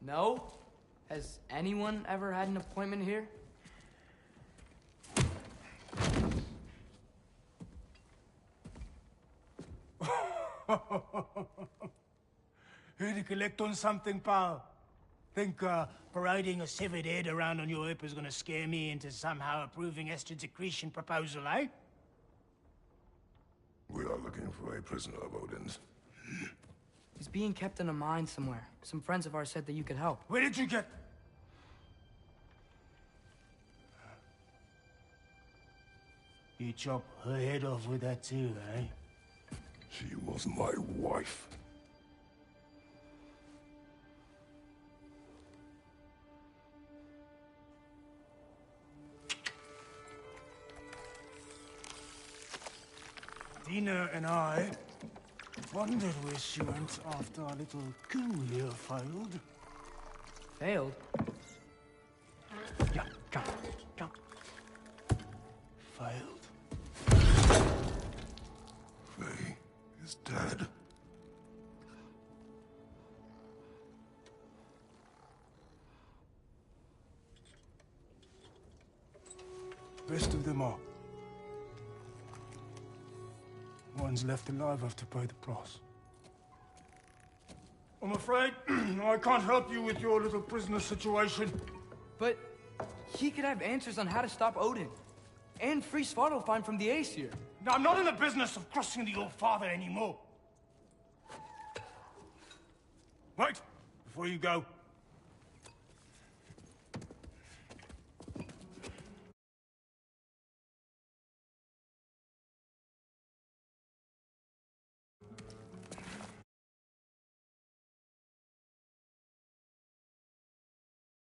No. Has anyone ever had an appointment here? Here to collect on something, pal? Think, parading a severed head around on your hip is gonna scare me into somehow approving Esther's accretion proposal, eh? We are looking for a prisoner of Odin's. He's being kept in a mine somewhere. Some friends of ours said that you could help. Where did you get... You chop her head off with that too, eh? She was my wife. Dina and I wondered where she went after our little coup here failed. Failed? Yeah, come. Failed. Faye is dead. Rest of them are. One's left alive have to pay the price. I'm afraid I can't help you with your little prisoner situation. But he could have answers on how to stop Odin. And free Svartalfheim from the Aesir. Now, I'm not in the business of crossing the old father anymore. Right, before you go,